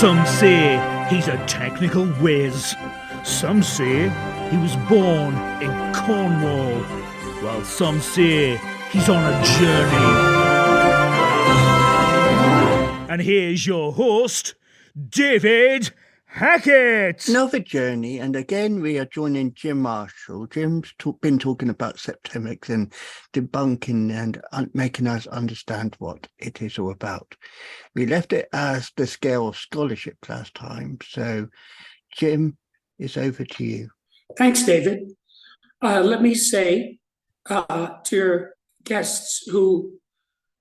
Some say he's a technical whiz. Some say he was born in Cornwall, while some say he's on a journey. And here's your host, David Hackett. Another journey, and again we are joining Jim Marshall. Jim's been talking about Septemics and debunking and making us understand what it is all about. We left it as the scale of scholarship last time, so Jim, it's over to you. Thanks, David. Let me say to your guests who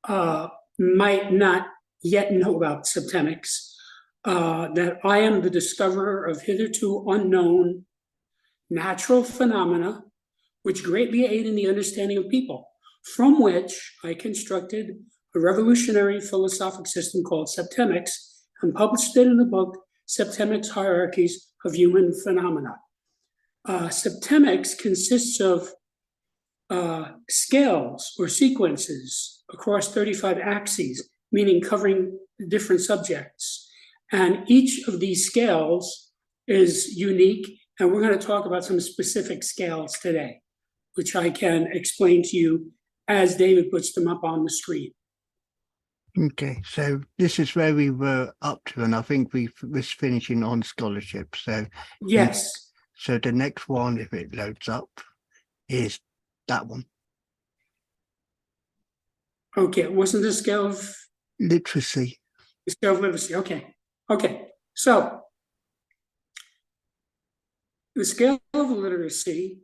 might not yet know about Septemics, that I am the discoverer of hitherto unknown natural phenomena which greatly aid in the understanding of people, from which I constructed a revolutionary philosophic system called Septemics and published it in the book Septemics Hierarchies of Human Phenomena. Septemics consists of scales or sequences across 35 axes, meaning covering different subjects. And each of these scales is unique, and we're going to talk about some specific scales today, which I can explain to you as David puts them up on the screen. Okay, so this is where we were up to, and I think we was finishing on scholarship. So yes. So the next one, if it loads up, is that one. Okay, it wasn't the scale of literacy. The scale of literacy. Okay. So the scale of literacy,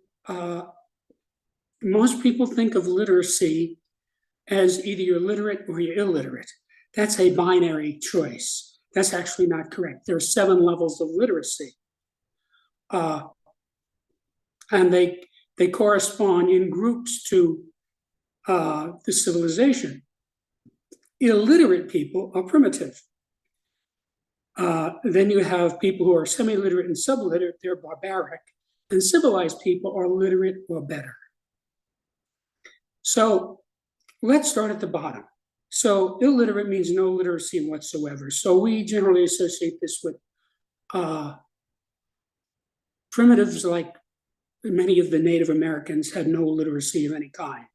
most people think of literacy as either you're literate or you're illiterate. That's a binary choice. That's actually not correct. There are 7 levels of literacy. And they correspond in groups to the civilization. Illiterate people are primitive. Then you have people who are semi-literate and subliterate, they're barbaric. And civilized people are literate or better. So let's start at the bottom. So illiterate means no literacy whatsoever. So we generally associate this with primitives, like many of the Native Americans had no literacy of any kind.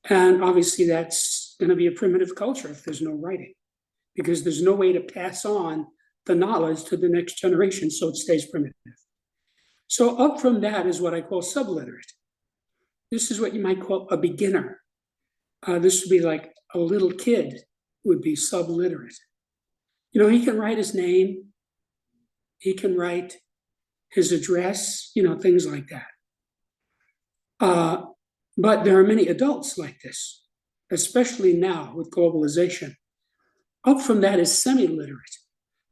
And obviously that's going to be a primitive culture if there's no writing, because there's no way to pass on the knowledge to the next generation, so it stays primitive. So up from that is what I call subliterate. This is what you might call a beginner. This would be like a little kid would be subliterate. You know, he can write his name, he can write his address, you know, things like that. But there are many adults like this, especially now with globalization. Up from that is semi-literate.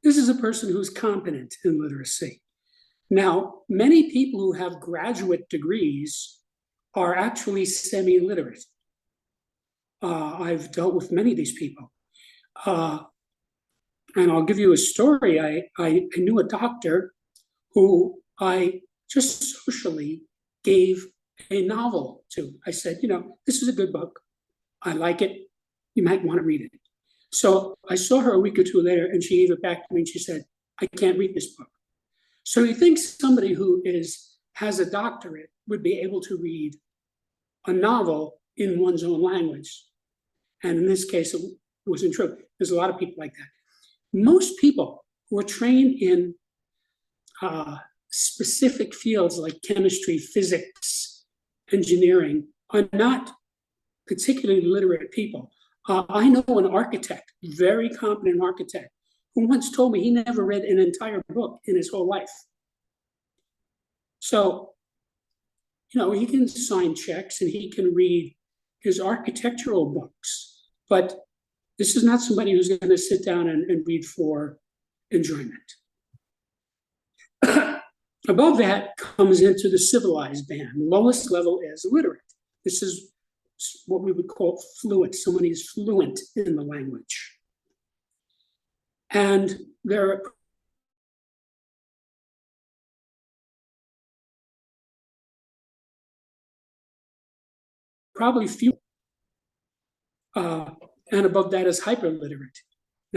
This is a person who's competent in literacy. Now, many people who have graduate degrees are actually semi-literate. I've dealt with many of these people. And I'll give you a story. I knew a doctor who I just socially gave a novel to. I said, you know, this is a good book. I like it. You might want to read it. So I saw her a week or two later, and she gave it back to me, and she said, I can't read this book. So you think somebody who has a doctorate would be able to read a novel in one's own language. And in this case, it wasn't true. There's a lot of people like that. Most people who are trained in specific fields like chemistry, physics, engineering are not particularly literate people. I know an architect, very competent architect, who once told me he never read an entire book in his whole life. So, you know, he can sign checks and he can read his architectural books, but this is not somebody who's going to sit down and read for enjoyment. Above that comes into the civilized band. The lowest level is literate. This is what we would call fluent. Someone who's fluent in the language. And there are probably few. And above that is hyperliterate.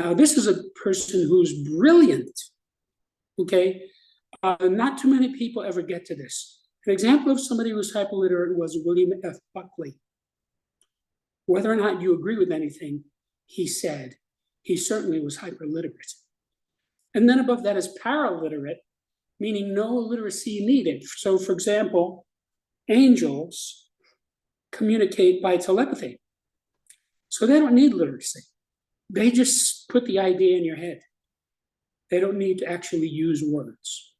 Now, this is a person who's brilliant, okay? Not too many people ever get to this. An example of somebody who was hyperliterate was William F. Buckley. Whether or not you agree with anything he said, he certainly was hyperliterate. And then above that is paraliterate, meaning no literacy needed. So, for example, angels communicate by telepathy. So they don't need literacy. They just put the idea in your head. They don't need to actually use words.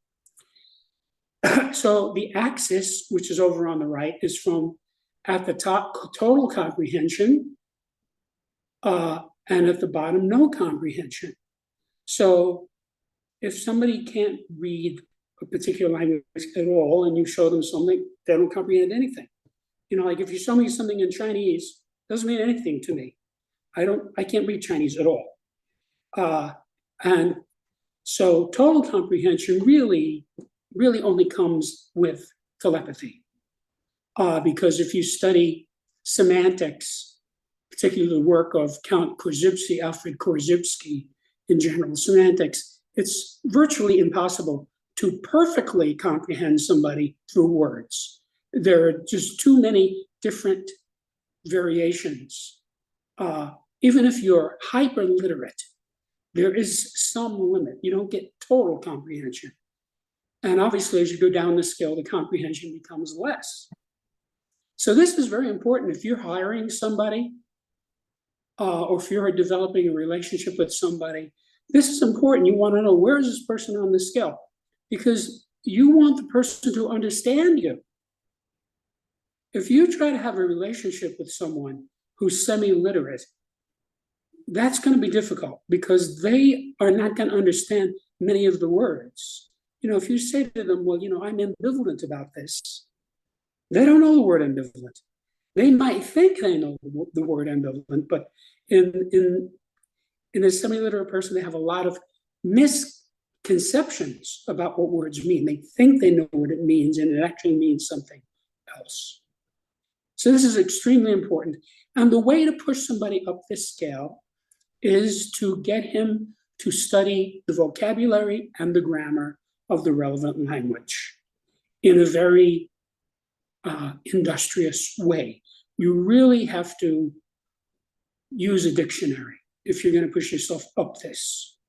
So the axis, which is over on the right, is from at the top, total comprehension, and at the bottom, no comprehension. So if somebody can't read a particular language at all and you show them something, they don't comprehend anything. You know, like if you show me something in Chinese, it doesn't mean anything to me. I can't read Chinese at all. And so total comprehension really only comes with telepathy. Because if you study semantics, particularly the work of Count Korzybski, Alfred Korzybski in general semantics, it's virtually impossible to perfectly comprehend somebody through words. There are just too many different variations. Even if you're hyperliterate, there is some limit. You don't get total comprehension. And obviously, as you go down the scale, the comprehension becomes less. So this is very important. If you're hiring somebody, or if you're developing a relationship with somebody, this is important. You want to know, where is this person on the scale? Because you want the person to understand you. If you try to have a relationship with someone who's semi-literate, that's going to be difficult because they are not going to understand many of the words. You know, if you say to them, well, you know, I'm ambivalent about this, they don't know the word ambivalent. They might think they know the word ambivalent, but in a semi-literate person, they have a lot of misconceptions about what words mean. They think they know what it means, and it actually means something else. So this is extremely important. And the way to push somebody up this scale is to get him to study the vocabulary and the grammar of the relevant language in a very industrious way. You really have to use a dictionary if you're going to push yourself up this.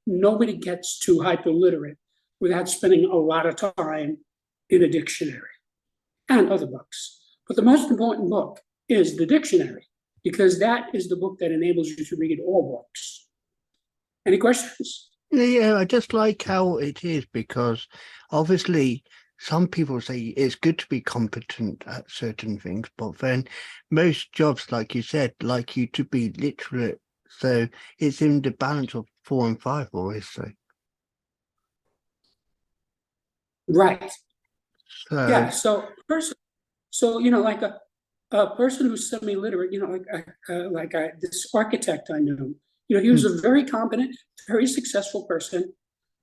Nobody gets to hyperliterate without spending a lot of time in a dictionary and other books. But the most important book is the dictionary, because that is the book that enables you to read all books. Any questions? Yeah, I just like how it is, because obviously some people say it's good to be competent at certain things, but then most jobs, like you said, like you to be literate. So it's in the balance of 4 and 5, always say. Right. So, Yeah. So you know, like a person who's semi-literate, you know, like this architect I knew, you know, he was a very competent, very successful person,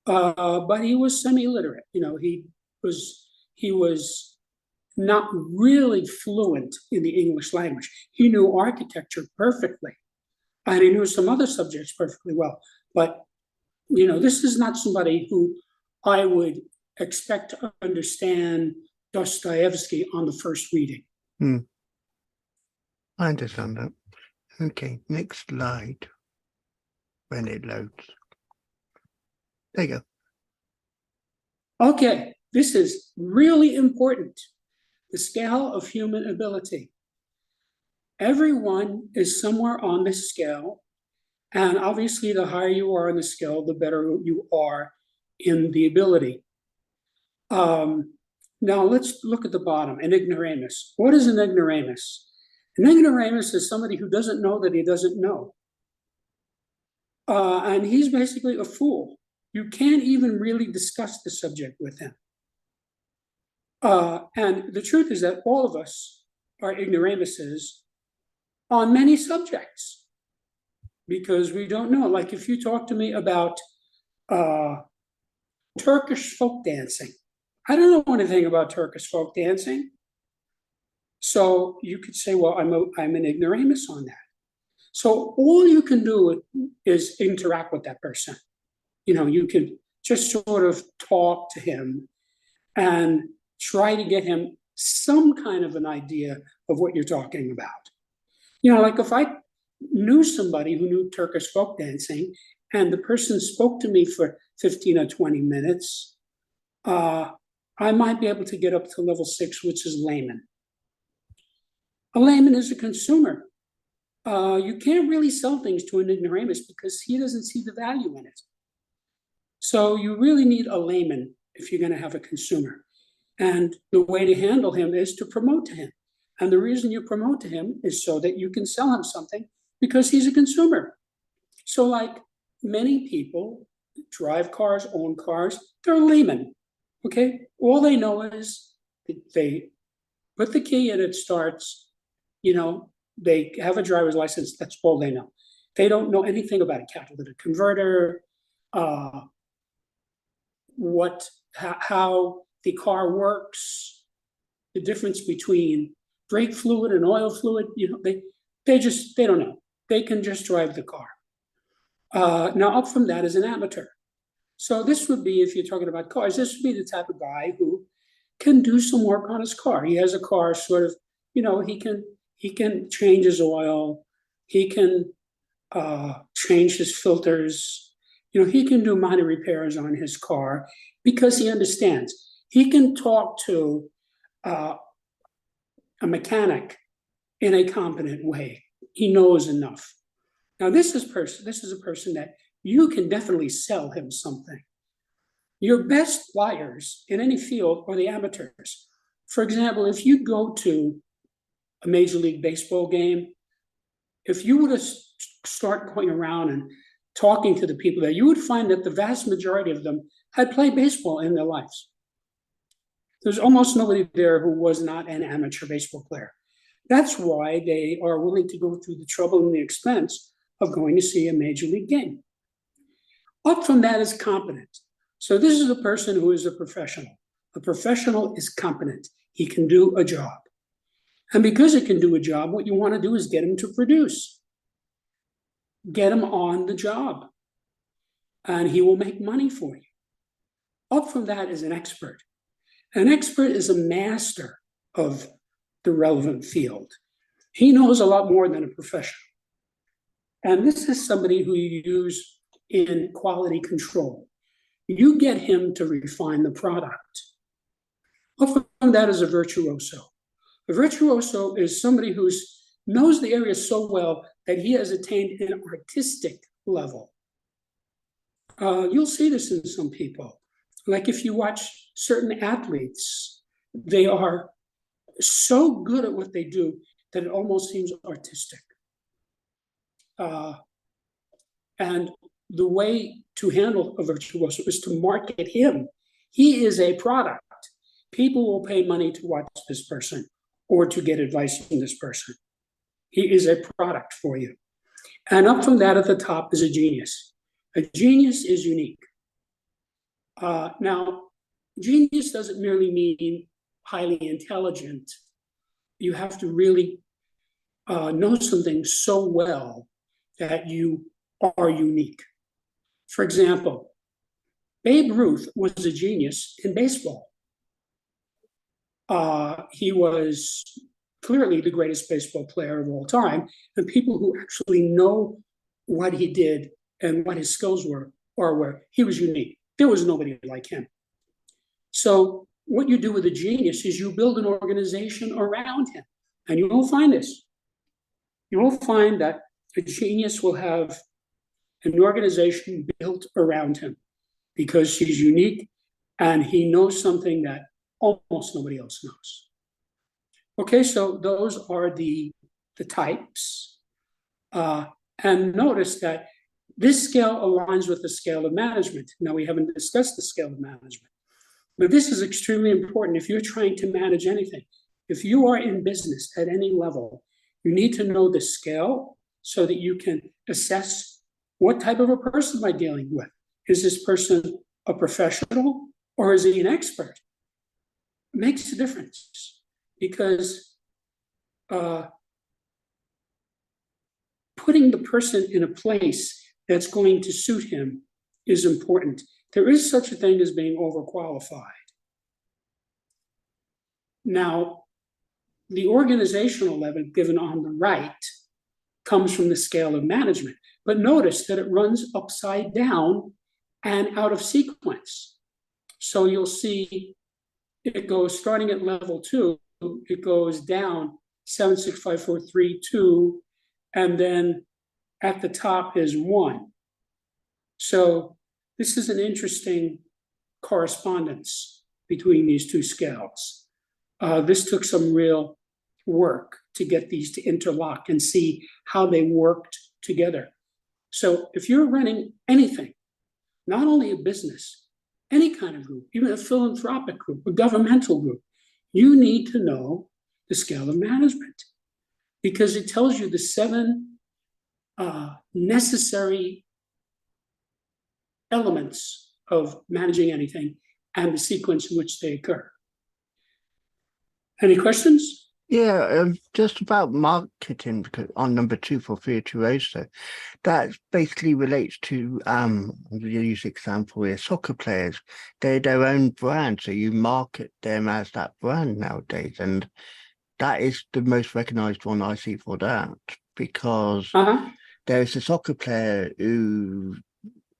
but he was semi-literate. You know, he was not really fluent in the English language. He knew architecture perfectly, and he knew some other subjects perfectly well. But you know, this is not somebody who I would expect to understand Dostoevsky on the first reading. I understand that. Okay, next slide. When it loads. There you go. Okay, this is really important. The scale of human ability. Everyone is somewhere on this scale, and obviously the higher you are on the scale, the better you are in the ability. Now let's look at the bottom, an ignoramus. What is an ignoramus? An ignoramus is somebody who doesn't know that he doesn't know. And he's basically a fool. You can't even really discuss the subject with him. And the truth is that all of us are ignoramuses on many subjects because we don't know. Like if you talk to me about Turkish folk dancing, I don't know anything about Turkish folk dancing. So you could say, well, I'm an ignoramus on that. So all you can do is interact with that person. You can just sort of talk to him and try to get him some kind of an idea of what you're talking about. Like if I knew somebody who knew Turkish folk dancing and the person spoke to me for 15 or 20 minutes, I might be able to get up to level 6, which is layman. A layman is a consumer. You can't really sell things to an ignoramus because he doesn't see the value in it. So you really need a layman if you're going to have a consumer. And the way to handle him is to promote to him. And the reason you promote to him is so that you can sell him something because he's a consumer. So like many people drive cars, own cars, they're laymen, okay? All they know is they put the key and it starts, they have a driver's license, that's all they know. They don't know anything about a catalytic converter, how the car works, the difference between brake fluid and oil fluid. They don't know. They can just drive the car. Now, up from that is an amateur. So this would be, if you're talking about cars, this would be the type of guy who can do some work on his car. He has a car, sort of, he can change his oil. He can change his filters. He can do minor repairs on his car because he understands. He can talk to a mechanic in a competent way. He knows enough. Now, this is a person that you can definitely sell him something. Your best buyers in any field are the amateurs. For example, if you go to a Major League Baseball game, if you were to start going around and talking to the people there, you would find that the vast majority of them had played baseball in their lives. There's almost nobody there who was not an amateur baseball player. That's why they are willing to go through the trouble and the expense of going to see a Major League game. Up from that is competent. So this is a person who is a professional. A professional is competent. He can do a job. And because he can do a job, what you want to do is get him to produce. Get him on the job. And he will make money for you. Up from that is an expert. An expert is a master of the relevant field. He knows a lot more than a professional. And this is somebody who you use in quality control. You get him to refine the product. Up from that is a virtuoso. A virtuoso is somebody who knows the area so well that he has attained an artistic level. You'll see this in some people. Like if you watch certain athletes, they are so good at what they do that it almost seems artistic. And the way to handle a virtuoso is to market him. He is a product. People will pay money to watch this person or to get advice from this person. He is a product for you. And up from that at the top is a genius. A genius is unique. Now, genius doesn't merely mean highly intelligent. You have to really know something so well that you are unique. For example, Babe Ruth was a genius in baseball. He was clearly the greatest baseball player of all time, and people who actually know what he did and what his skills were are where he was unique. There was nobody like him. So what you do with a genius is you build an organization around him, and you will find this. You will find that a genius will have an organization built around him because he's unique and he knows something that almost nobody else knows. Okay, so those are the types. And notice that this scale aligns with the scale of management. Now, we haven't discussed the scale of management, but this is extremely important if you're trying to manage anything. If you are in business at any level, you need to know the scale so that you can assess what type of a person am I dealing with. Is this person a professional or is he an expert? It makes a difference because putting the person in a place that's going to suit him is important. There is such a thing as being overqualified. Now, the organizational level given on the right comes from the scale of management, but notice that it runs upside down and out of sequence. So you'll see it goes starting at level 2, it goes down 7, 6, 5, 4, 3, 2, and then at the top is 1. So this is an interesting correspondence between these two scales. This took some real work to get these to interlock and see how they worked together. So if you're running anything, not only a business, any kind of group, even a philanthropic group, a governmental group, you need to know the scale of management because it tells you the 7 necessary elements of managing anything and the sequence in which they occur. Any questions? Yeah, just about marketing because on number 2 for Virtuoso, that basically relates to I'll use example here, soccer players. They're their own brand, so you market them as that brand nowadays, and that is the most recognized one I see for that because there's a soccer player who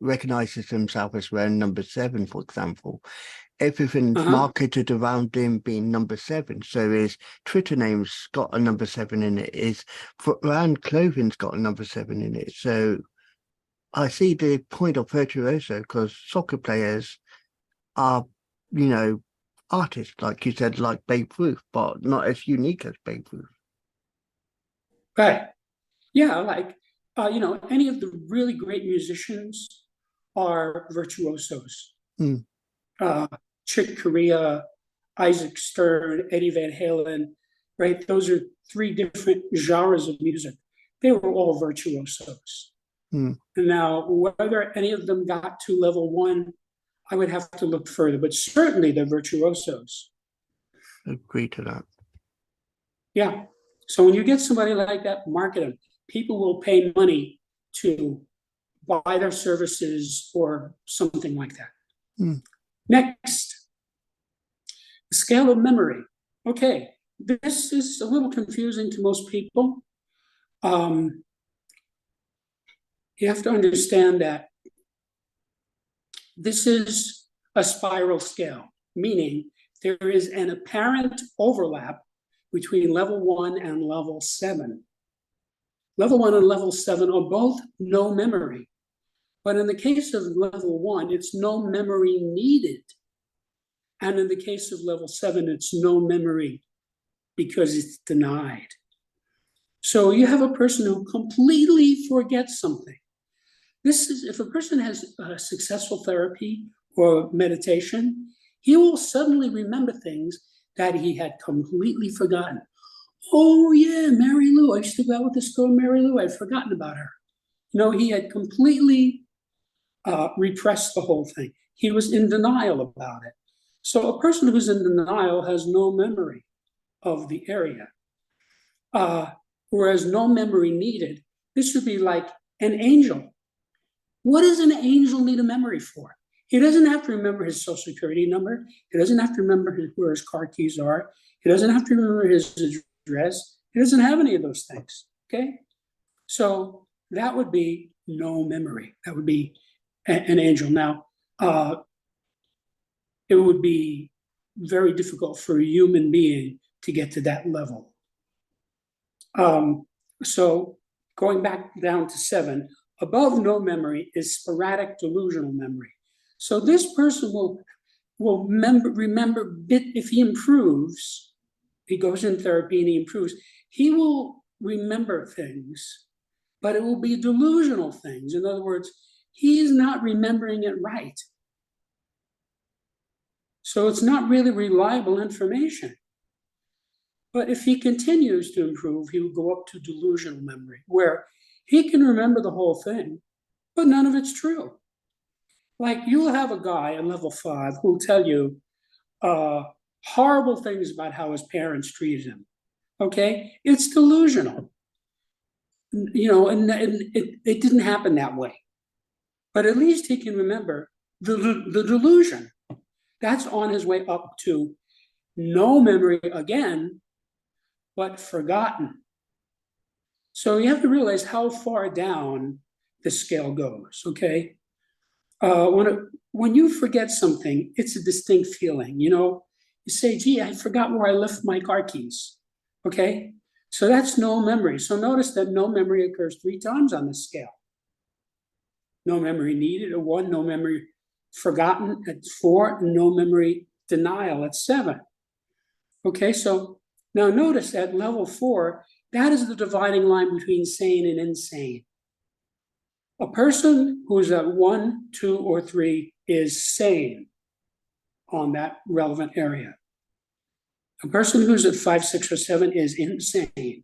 recognizes himself as wearing number 7, for example. Everything's marketed around him being number 7. So his Twitter name's got a number 7 in it. His brand clothing's got a number 7 in it. So I see the point of Virtuoso because soccer players are, artists, like you said, like Babe Ruth, but not as unique as Babe Ruth. Right. Yeah, like, any of the really great musicians are virtuosos. Chick Corea, Isaac Stern, Eddie Van Halen, right? Those are 3 different genres of music. They were all virtuosos. And now, whether any of them got to level 1, I would have to look further, but certainly they're virtuosos. Agree to that. Yeah. So when you get somebody like that, market them. People will pay money to buy their services or something like that. Next, the scale of memory. Okay, this is a little confusing to most people. You have to understand that this is a spiral scale, meaning there is an apparent overlap between level 1 and level 7. Level 1 and level 7 are both no memory. But in the case of level 1, it's no memory needed. And in the case of level 7, it's no memory because it's denied. So you have a person who completely forgets something. This is, if a person has successful therapy or meditation, he will suddenly remember things that he had completely forgotten. Oh yeah, Mary Lou, I used to go out with this girl, Mary Lou, I'd forgotten about her. He had completely repressed the whole thing. He was in denial about it. So a person who's in denial has no memory of the area. Whereas no memory needed, this would be like an angel. What does an angel need a memory for? He doesn't have to remember his social security number. He doesn't have to remember where his car keys are. He doesn't have to remember his address. He doesn't have any of those things, okay? So that would be no memory. That would be an angel. Now, it would be very difficult for a human being to get to that level. So going back down to 7, above no memory is sporadic delusional memory. So this person will remember if he improves, he goes in therapy and he improves, he will remember things, but it will be delusional things. In other words, he's not remembering it right. So it's not really reliable information. But if he continues to improve, he will go up to delusional memory, where he can remember the whole thing, but none of it's true. Like you'll have a guy in level 5 who'll tell you horrible things about how his parents treated him. Okay? It's delusional. it didn't happen that way. But at least he can remember the delusion. That's on his way up to no memory again, but forgotten. So you have to realize how far down the scale goes, okay? When you forget something, it's a distinct feeling, you say, gee, I forgot where I left my car keys, okay? So that's no memory. So notice that no memory occurs 3 times on this scale. No memory needed at 1, no memory forgotten at 4, and no memory denial at 7. Okay, so now notice at level 4, that is the dividing line between sane and insane. A person who's at 1, 2, or 3 is sane on that relevant area. A person who's at 5, 6, or 7 is insane.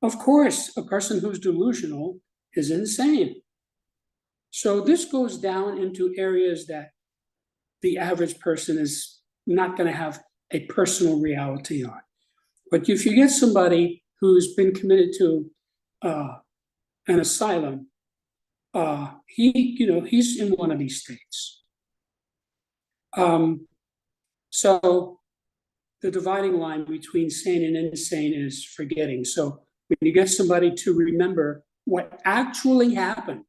Of course, a person who's delusional is insane. So this goes down into areas that the average person is not going to have a personal reality on. But if you get somebody who's been committed to an asylum, he's in one of these states. So the dividing line between sane and insane is forgetting. So when you get somebody to remember what actually happened,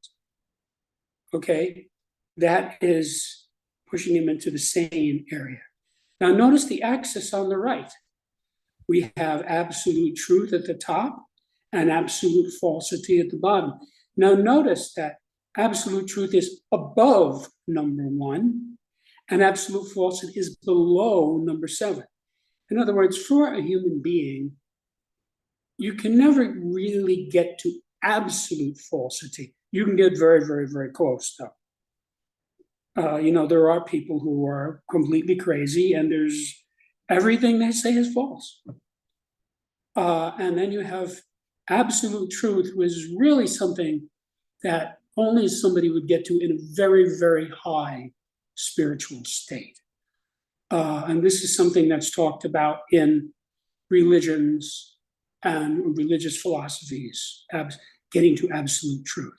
okay, that is pushing him into the sane area. Now notice the axis on the right. We have absolute truth at the top and absolute falsity at the bottom. Now notice that absolute truth is above number 1 and absolute falsity is below number 7. In other words, for a human being, you can never really get to absolute falsity. You can get very, very, very close, though. There are people who are completely crazy, and there's everything they say is false. And then you have absolute truth, which is really something that only somebody would get to in a very, very high spiritual state. And this is something that's talked about in religions and religious philosophies, getting to absolute truth.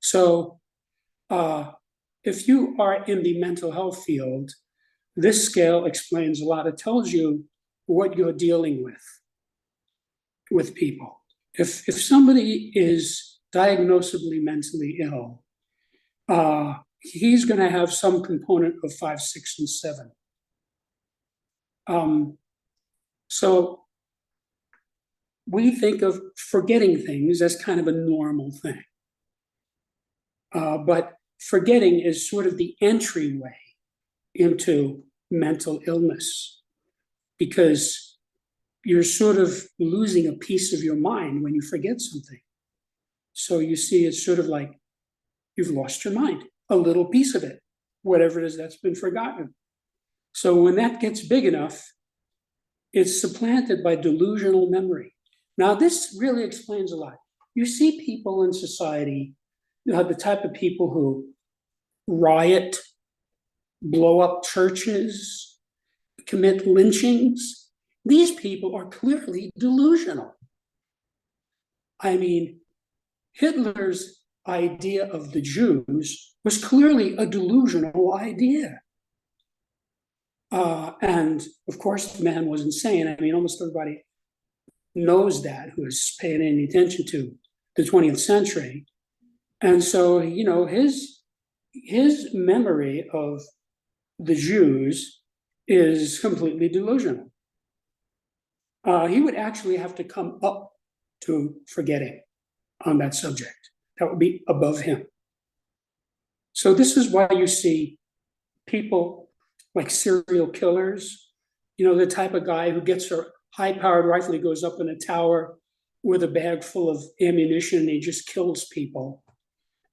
So if you are in the mental health field, this scale explains a lot. It tells you what you're dealing with people. If somebody is diagnosably mentally ill, he's going to have some component of 5, 6, and 7. So we think of forgetting things as kind of a normal thing. But forgetting is sort of the entryway into mental illness, because you're sort of losing a piece of your mind when you forget something. So you see, it's sort of like you've lost your mind, a little piece of it, whatever it is that's been forgotten. So when that gets big enough, it's supplanted by delusional memory. Now, this really explains a lot. You see people in society, the type of people who riot, blow up churches, commit lynchings. These people are clearly delusional. I mean, Hitler's idea of the Jews was clearly a delusional idea. And of course, the man was insane. I mean, almost everybody knows that who is paying any attention to the 20th century. And so, his memory of the Jews is completely delusional. He would actually have to come up to forgetting on that subject. That would be above him. So this is why you see people like serial killers, the type of guy who gets a high-powered rifle, he goes up in a tower with a bag full of ammunition and he just kills people,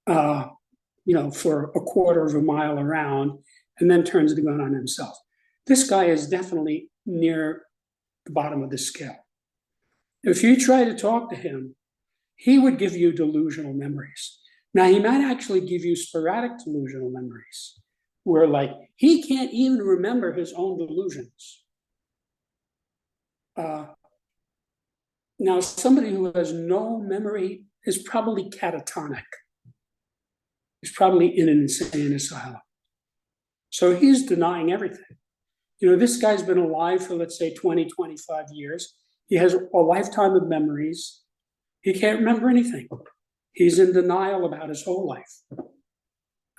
for a quarter of a mile around, and then turns the gun on himself. This guy is definitely near the bottom of the scale. If you try to talk to him, he would give you delusional memories. Now, he might actually give you sporadic delusional memories, where he can't even remember his own delusions. Now, somebody who has no memory is probably catatonic. He's probably in an insane asylum. So he's denying everything. You know, this guy's been alive for, let's say, 20, 25 years. He has a lifetime of memories. He can't remember anything. He's in denial about his whole life.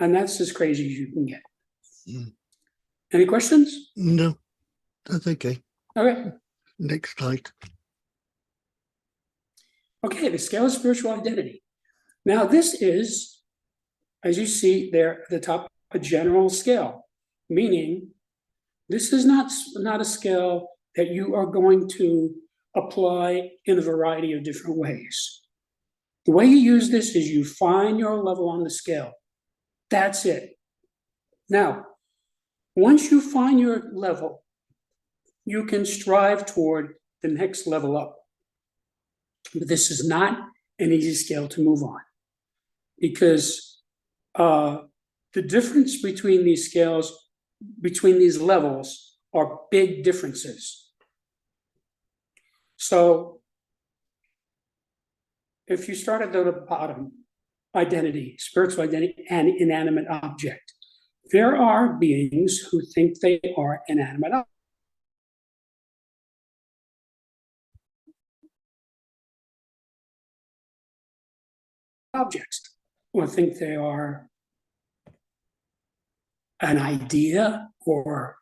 And that's as crazy as you can get. Mm. Any questions? No, that's okay. Okay. Next slide. Okay, the scale of spiritual identity. Now, this is, as you see there at the top, a general scale, meaning this is not a scale that you are going to apply in a variety of different ways. The way you use this is you find your level on the scale. That's it. Now, once you find your level, you can strive toward the next level up. But this is not an easy scale to move on, because the difference between these scales, between these levels, are big differences. So if you start at the bottom, identity, spiritual identity, and inanimate object, there are beings who think they are inanimate objects, or think they are an idea or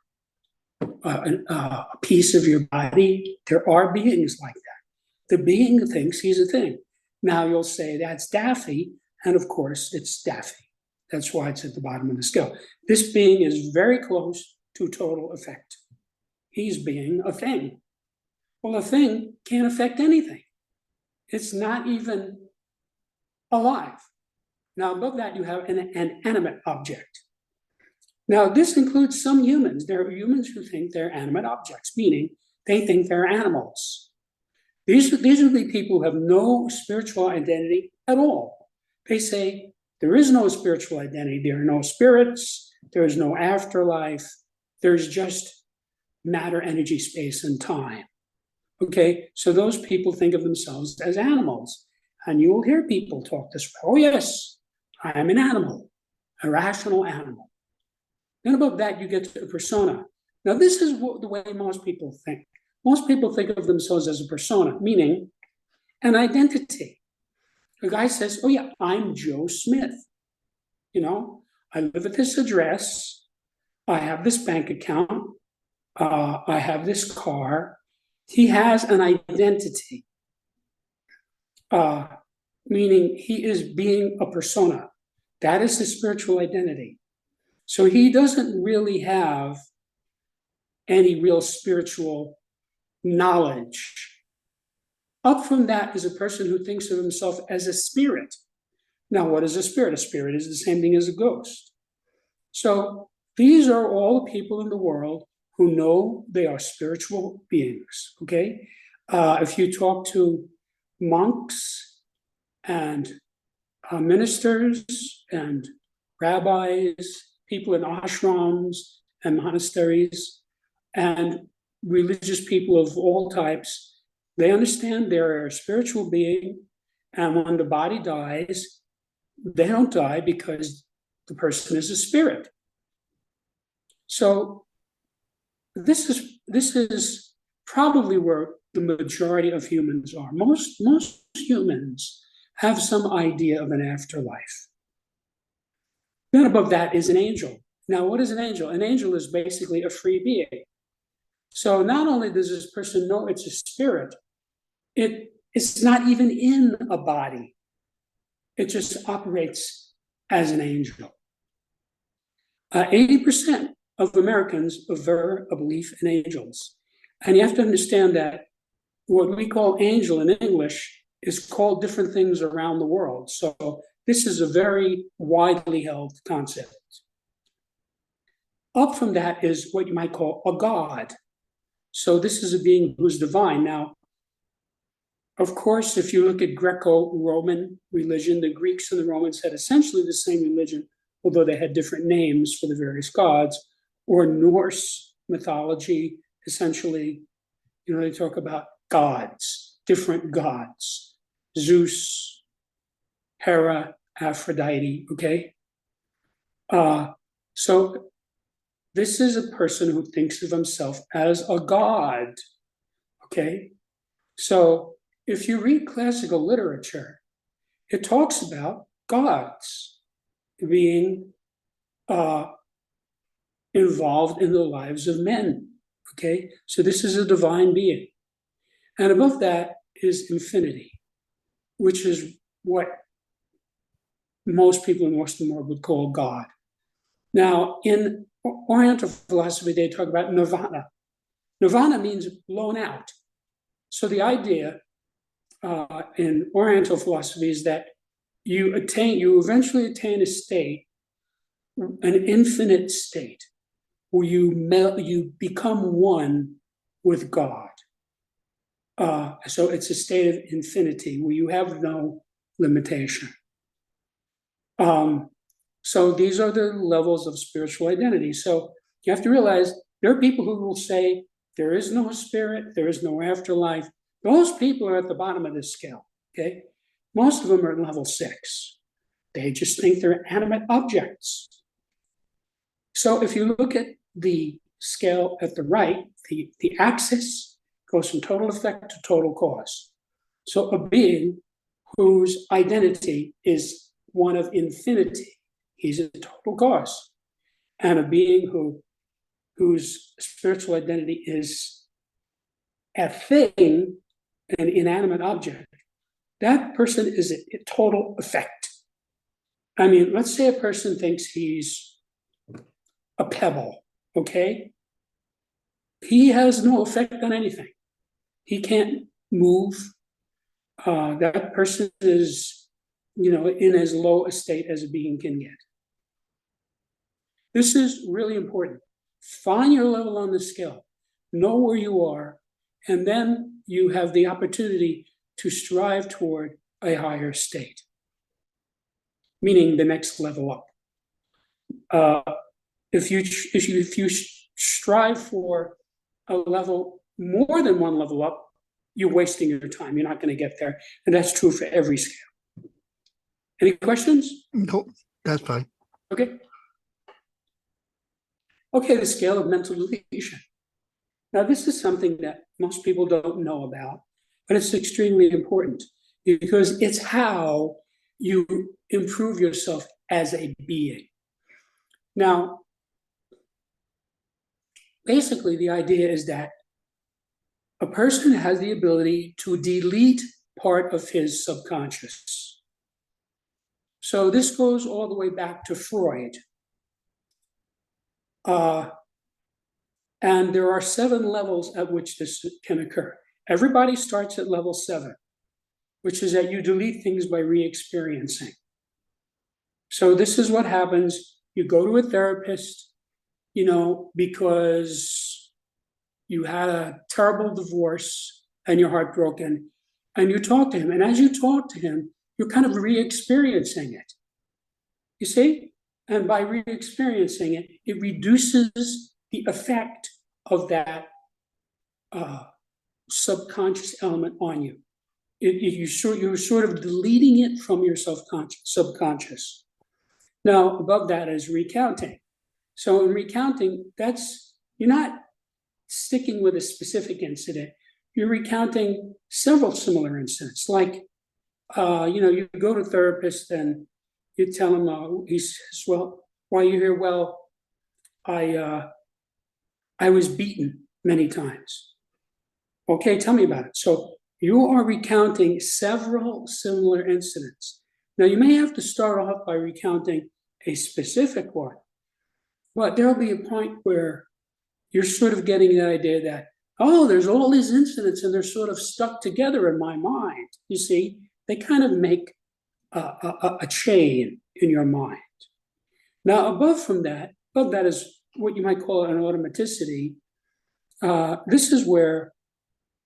a piece of your body. There are beings like that. The being thinks he's a thing. Now you'll say that's Daffy, and of course it's Daffy. That's why it's at the bottom of the scale. This being is very close to total effect. He's being a thing. Well, a thing can't affect anything. It's not even alive. Now above that you have an animate object. Now this includes some humans. There are humans who think they're animate objects, meaning they think they're animals. These would be people who have no spiritual identity at all. They say there is no spiritual identity. There are no spirits. There is no afterlife. There's just matter, energy, space, and time. Okay, so those people think of themselves as animals. And you will hear people talk this way. Oh yes, I am an animal, a rational animal. Then above that, you get to a persona. Now this is the way most people think. Most people think of themselves as a persona, meaning an identity. A guy says, oh yeah, I'm Joe Smith. You know, I live at this address. I have this bank account. I have this car. He has an identity, meaning he is being a persona. That is his spiritual identity. So he doesn't really have any real spiritual knowledge. Up from that is a person who thinks of himself as a spirit. Now, what is a spirit? A spirit is the same thing as a ghost. So these are all the people in the world who know they are spiritual beings, okay? If you talk to monks and ministers and rabbis, people in ashrams and monasteries, and religious people of all types, they understand they're a spiritual being, and when the body dies, they don't die because the person is a spirit. So this is probably where the majority of humans are. Most humans have some idea of an afterlife. Then above that is an angel. Now, what is an angel? An angel is basically a free being. So not only does this person know it's a spirit, it's not even in a body. It just operates as an angel. 80% of Americans aver a belief in angels. And you have to understand that what we call angel in English is called different things around the world. So this is a very widely held concept. Up from that is what you might call a god. So this is a being who's divine. Now, of course, if you look at Greco-Roman religion, the Greeks and the Romans had essentially the same religion, although they had different names for the various gods. Or Norse mythology, essentially, you know, they talk about gods. different gods: Zeus, Hera, Aphrodite, okay? So this is a person who thinks of himself as a god, okay? So if you read classical literature, it talks about gods being involved in the lives of men, okay? So this is a divine being. And above that is infinity, which is what most people in Western world would call God. Now, in Oriental philosophy, they talk about nirvana. Nirvana means blown out. So the idea in Oriental philosophy is that you eventually attain a state, an infinite state, where you become one with God. So it's a state of infinity where you have no limitation. So these are the levels of spiritual identity. So you have to realize there are people who will say there is no spirit, there is no afterlife. Those people are at the bottom of this scale, okay? Most of them are at level 6. They just think they're animate objects. So if you look at the scale at the right, the axis goes from total effect to total cause. So a being whose identity is one of infinity, he's a total cause. And a being whose spiritual identity is a thing, an inanimate object, that person is a total effect. I mean, let's say a person thinks he's a pebble, okay? He has no effect on anything. He can't move. That person is, in as low a state as a being can get. This is really important. Find your level on the scale, know where you are, and then you have the opportunity to strive toward a higher state, meaning the next level up. If you strive for a level more than one level up, you're wasting your time. You're not going to get there, and that's true for every scale. Any questions? No, that's fine. Okay. Okay, the scale of mental deletion. Now, this is something that most people don't know about, but it's extremely important because it's how you improve yourself as a being. Now, basically, the idea is that a person has the ability to delete part of his subconscious. So this goes all the way back to Freud. And there are 7 levels at which this can occur. Everybody starts at level 7, which is that you delete things by re-experiencing. So this is what happens. You go to a therapist, because you had a terrible divorce and you're heartbroken, and you talk to him. And as you talk to him, you're kind of re-experiencing it. You see? And by re-experiencing it, it reduces the effect of that subconscious element on you. You're sort of deleting it from your subconscious. Now, above that is recounting. So in recounting, you're not sticking with a specific incident. You're recounting several similar incidents. Like, you go to a therapist and you tell him, he says, well, why are you here? Well, I was beaten many times. Okay, tell me about it. So you are recounting several similar incidents. Now, you may have to start off by recounting a specific one, but there'll be a point where you're sort of getting the idea that, there's all these incidents and they're sort of stuck together in my mind. You see, they kind of make a chain in your mind. Now, above that is what you might call an automaticity. This is where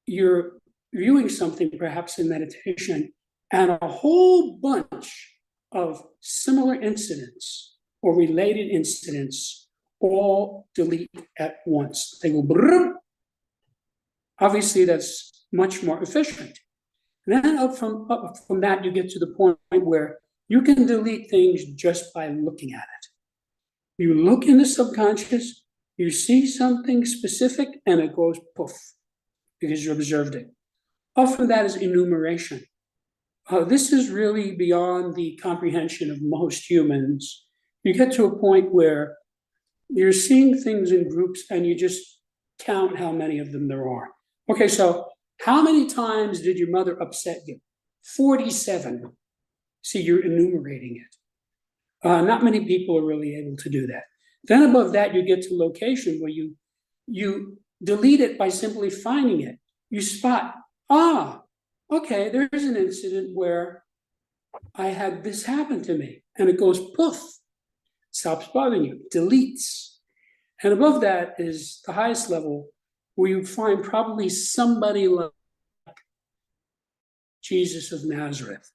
you're viewing something perhaps in meditation and a whole bunch of similar incidents or related incidents all delete at once. They go brrr. Obviously, that's much more efficient. And then up from that, you get to the point where you can delete things just by looking at it. You look in the subconscious, you see something specific, and it goes poof, because you observed it. Up from that is enumeration. This is really beyond the comprehension of most humans. You get to a point where you're seeing things in groups and you just count how many of them there are. Okay, so how many times did your mother upset you? 47. See, you're enumerating it. Not many people are really able to do that. Then above that, you get to location where you delete it by simply finding it. You spot, okay, there's an incident where I had this happen to me, and it goes poof, stops bothering you, deletes. And above that is the highest level, where you find probably somebody like Jesus of Nazareth,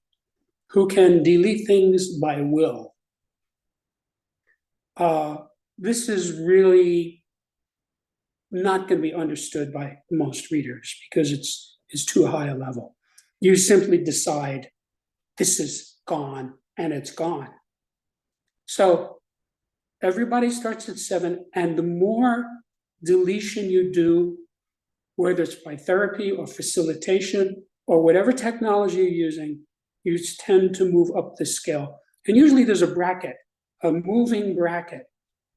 who can delete things by will. This is really not going to be understood by most readers because it's too high a level. You simply decide this is gone and it's gone. So everybody starts at 7, and the more deletion you do, whether it's by therapy or facilitation or whatever technology you're using, you tend to move up the scale. And usually there's a bracket, a moving bracket,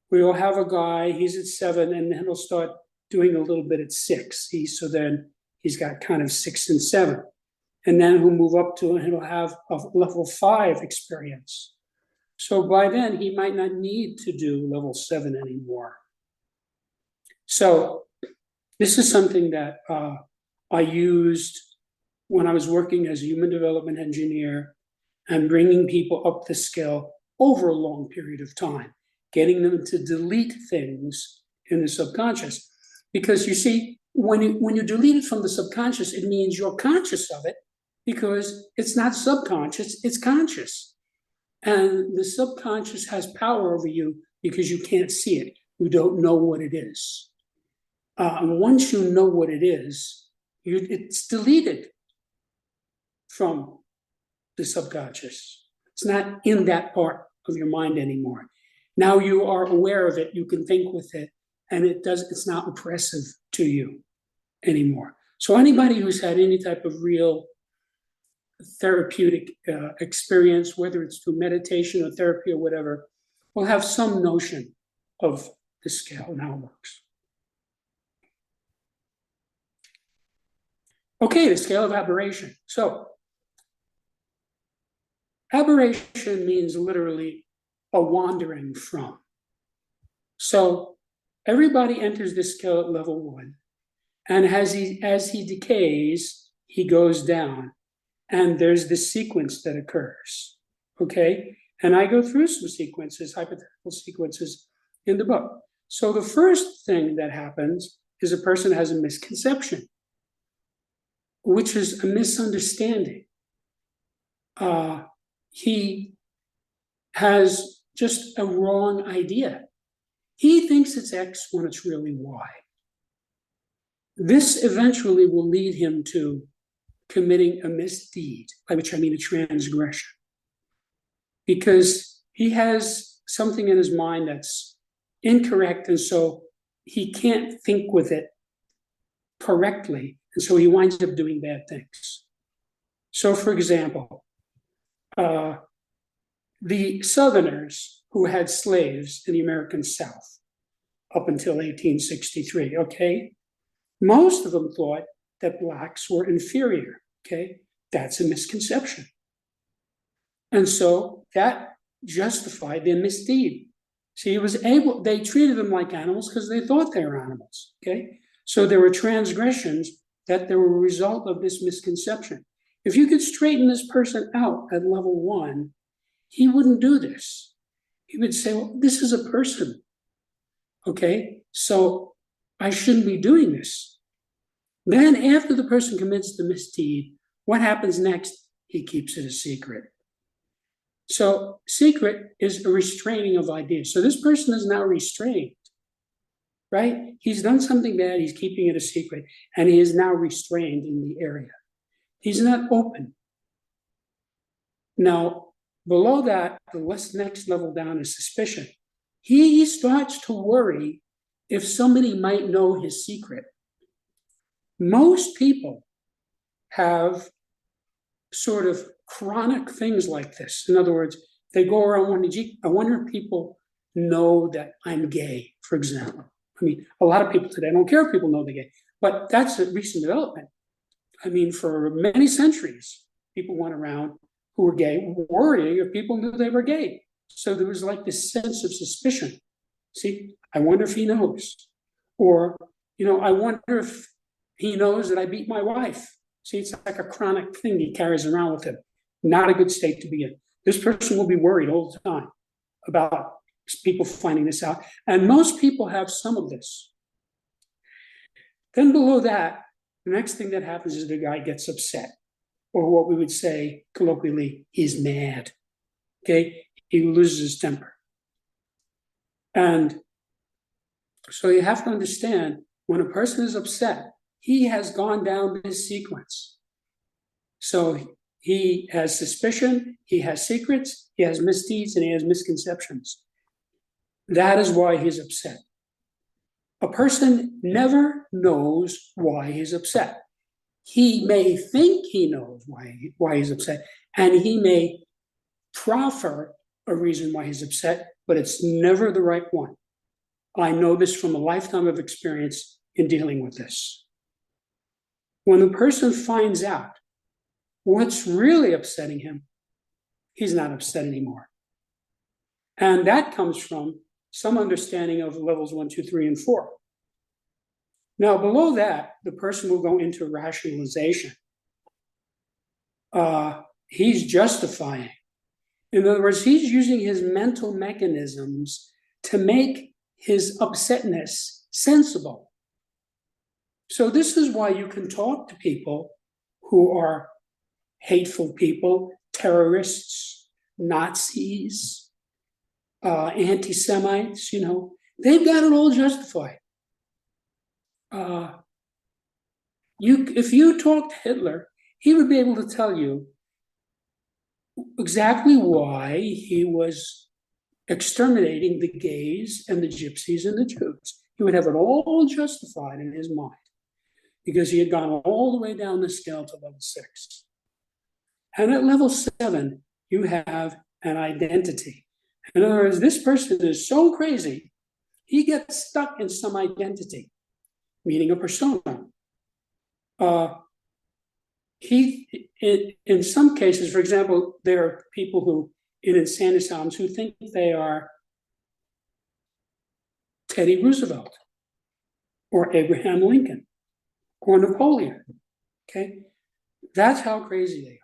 where you'll have a guy, he's at 7, and then he'll start doing a little bit at 6. So then he's got kind of 6 and 7. And then he'll move up to, and he'll have a level 5 experience. So by then, he might not need to do level 7 anymore. So this is something that I used when I was working as a human development engineer and bringing people up the scale over a long period of time, getting them to delete things in the subconscious. Because you see, when you delete it from the subconscious, it means you're conscious of it, because it's not subconscious, it's conscious. And the subconscious has power over you because you can't see it. You don't know what it is. And once you know what it is, it's deleted from the subconscious. It's not in that part of your mind anymore. Now you are aware of it, you can think with it, and it's not oppressive to you anymore. So anybody who's had any type of real therapeutic experience, whether it's through meditation or therapy or whatever, will have some notion of the scale and how it works. Okay, the scale of aberration. So aberration means literally a wandering from. So everybody enters this scale at level 1, and as he decays, he goes down, and there's this sequence that occurs, okay? And I go through some sequences, hypothetical sequences in the book. So the first thing that happens is a person has a misconception, which is a misunderstanding. He has just a wrong idea. He thinks it's X when it's really Y. This eventually will lead him to committing a misdeed, by which I mean a transgression, because he has something in his mind that's incorrect, and so he can't think with it correctly, and so he winds up doing bad things. So, for example, the Southerners who had slaves in the American South up until 1863, okay, most of them thought that blacks were inferior, okay? That's a misconception. And so that justified their misdeed. See, they treated them like animals because they thought they were animals, okay? So there were transgressions that were a result of this misconception. If you could straighten this person out at level 1, he wouldn't do this. He would say, well, this is a person, okay? So I shouldn't be doing this. Then after the person commits the misdeed, what happens next? He keeps it a secret. So secret is a restraining of ideas. So this person is now restrained, right? He's done something bad, he's keeping it a secret, and he is now restrained in the area. He's not open. Now, below that, the next level down is suspicion. He starts to worry if somebody might know his secret. Most people have sort of chronic things like this. In other words, they go around wondering, gee, I wonder if people know that I'm gay, for example. I mean, a lot of people today don't care if people know they're gay, but that's a recent development. I mean, for many centuries, people went around who were gay worrying if people knew they were gay. So there was like this sense of suspicion. See, I wonder if he knows. Or, I wonder if he knows that I beat my wife. See, it's like a chronic thing he carries around with him. Not a good state to be in. This person will be worried all the time about people finding this out. And most people have some of this. Then below that, the next thing that happens is the guy gets upset, or what we would say colloquially, he's mad. Okay, he loses his temper. And so you have to understand, when a person is upset, he has gone down this sequence. So he has suspicion, he has secrets, he has misdeeds, and he has misconceptions. That is why he's upset. A person never knows why he's upset. He may think he knows why he's upset, and he may proffer a reason why he's upset, but it's never the right one. I know this from a lifetime of experience in dealing with this. When the person finds out what's really upsetting him, he's not upset anymore. And that comes from some understanding of levels 1, 2, 3, and 4. Now, below that, the person will go into rationalization. He's justifying. In other words, he's using his mental mechanisms to make his upsetness sensible. So this is why you can talk to people who are hateful people, terrorists, Nazis, anti-Semites, they've got it all justified. If you talk to Hitler, he would be able to tell you exactly why he was exterminating the gays and the gypsies and the Jews. He would have it all justified in his mind because he had gone all the way down the scale to level 6. And at level 7, you have an identity. In other words, this person is so crazy, he gets stuck in some identity, meaning a persona. In some cases, for example, there are people who, in insane asylums, who think they are Teddy Roosevelt or Abraham Lincoln or Napoleon. Okay, that's how crazy they are.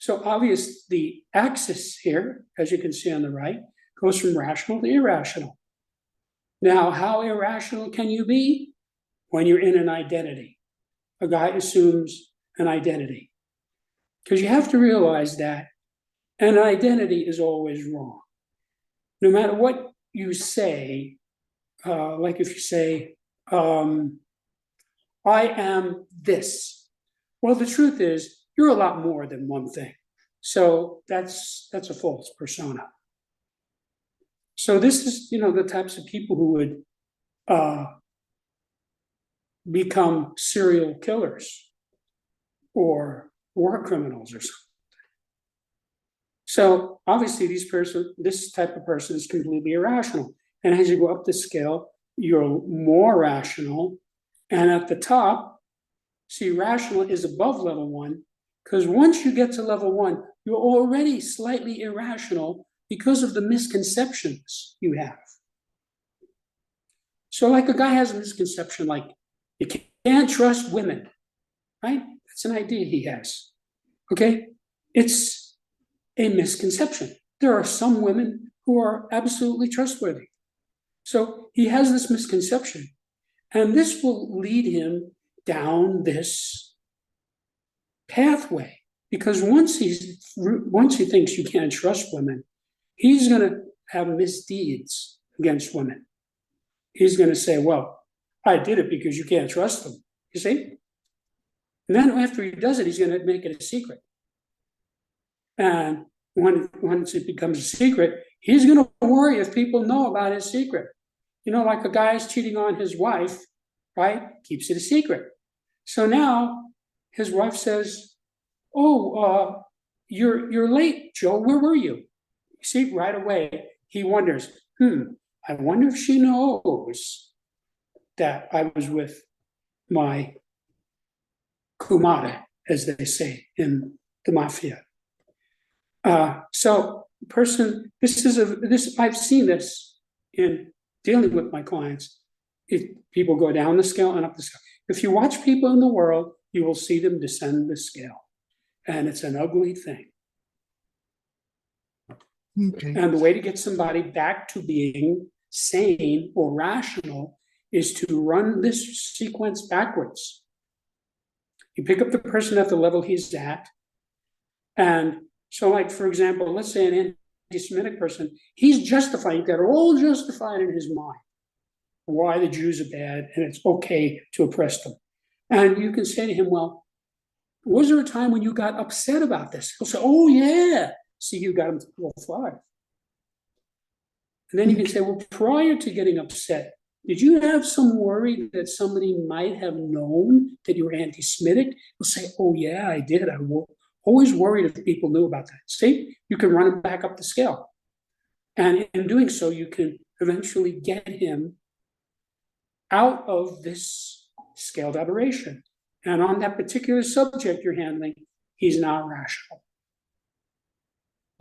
So obvious, the axis here, as you can see on the right, goes from rational to irrational. Now, how irrational can you be? When you're in an identity. A guy assumes an identity. Because you have to realize that an identity is always wrong. No matter what you say, like if you say, I am this. Well, the truth is, you're a lot more than one thing. So that's a false persona. So this is, the types of people who would become serial killers or war criminals or something. So obviously this type of person is completely irrational. And as you go up the scale, you're more rational. And at the top, see, rational is above level 1, because once you get to level 1, you're already slightly irrational because of the misconceptions you have. So like a guy has a misconception like, you can't trust women, right? That's an idea he has, okay? It's a misconception. There are some women who are absolutely trustworthy. So he has this misconception, and this will lead him down this pathway, because once he thinks you can't trust women, he's going to have misdeeds against women. He's going to say, well, I did it because you can't trust them. You see? And then after he does it, he's going to make it a secret. And once it becomes a secret, he's going to worry if people know about his secret. You know, like a guy is cheating on his wife, right? Keeps it a secret. So now his wife says, "Oh, you're late, Joe. Where were you?" You see, right away he wonders, I wonder if she knows that I was with my kumare, as they say in the mafia. So person, I've seen this in dealing with my clients. If people go down the scale and up the scale, if you watch people in the world, you will see them descend the scale, and it's an ugly thing. Okay. And the way to get somebody back to being sane or rational is to run this sequence backwards. You pick up the person at the level he's at. And so, like, for example, let's say an anti-Semitic person, he's justifying, they're all justified in his mind why the Jews are bad and it's okay to oppress them. And you can say to him, well, was there a time when you got upset about this? He'll say, oh, yeah. See, you got him to level 5. And then you can say, well, prior to getting upset, did you have some worry that somebody might have known that you were anti-Semitic? He'll say, oh, yeah, I did. I always worried if people knew about that. See, you can run him back up the scale. And in doing so, you can eventually get him out of this scaled aberration. And on that particular subject you're handling, he's not rational.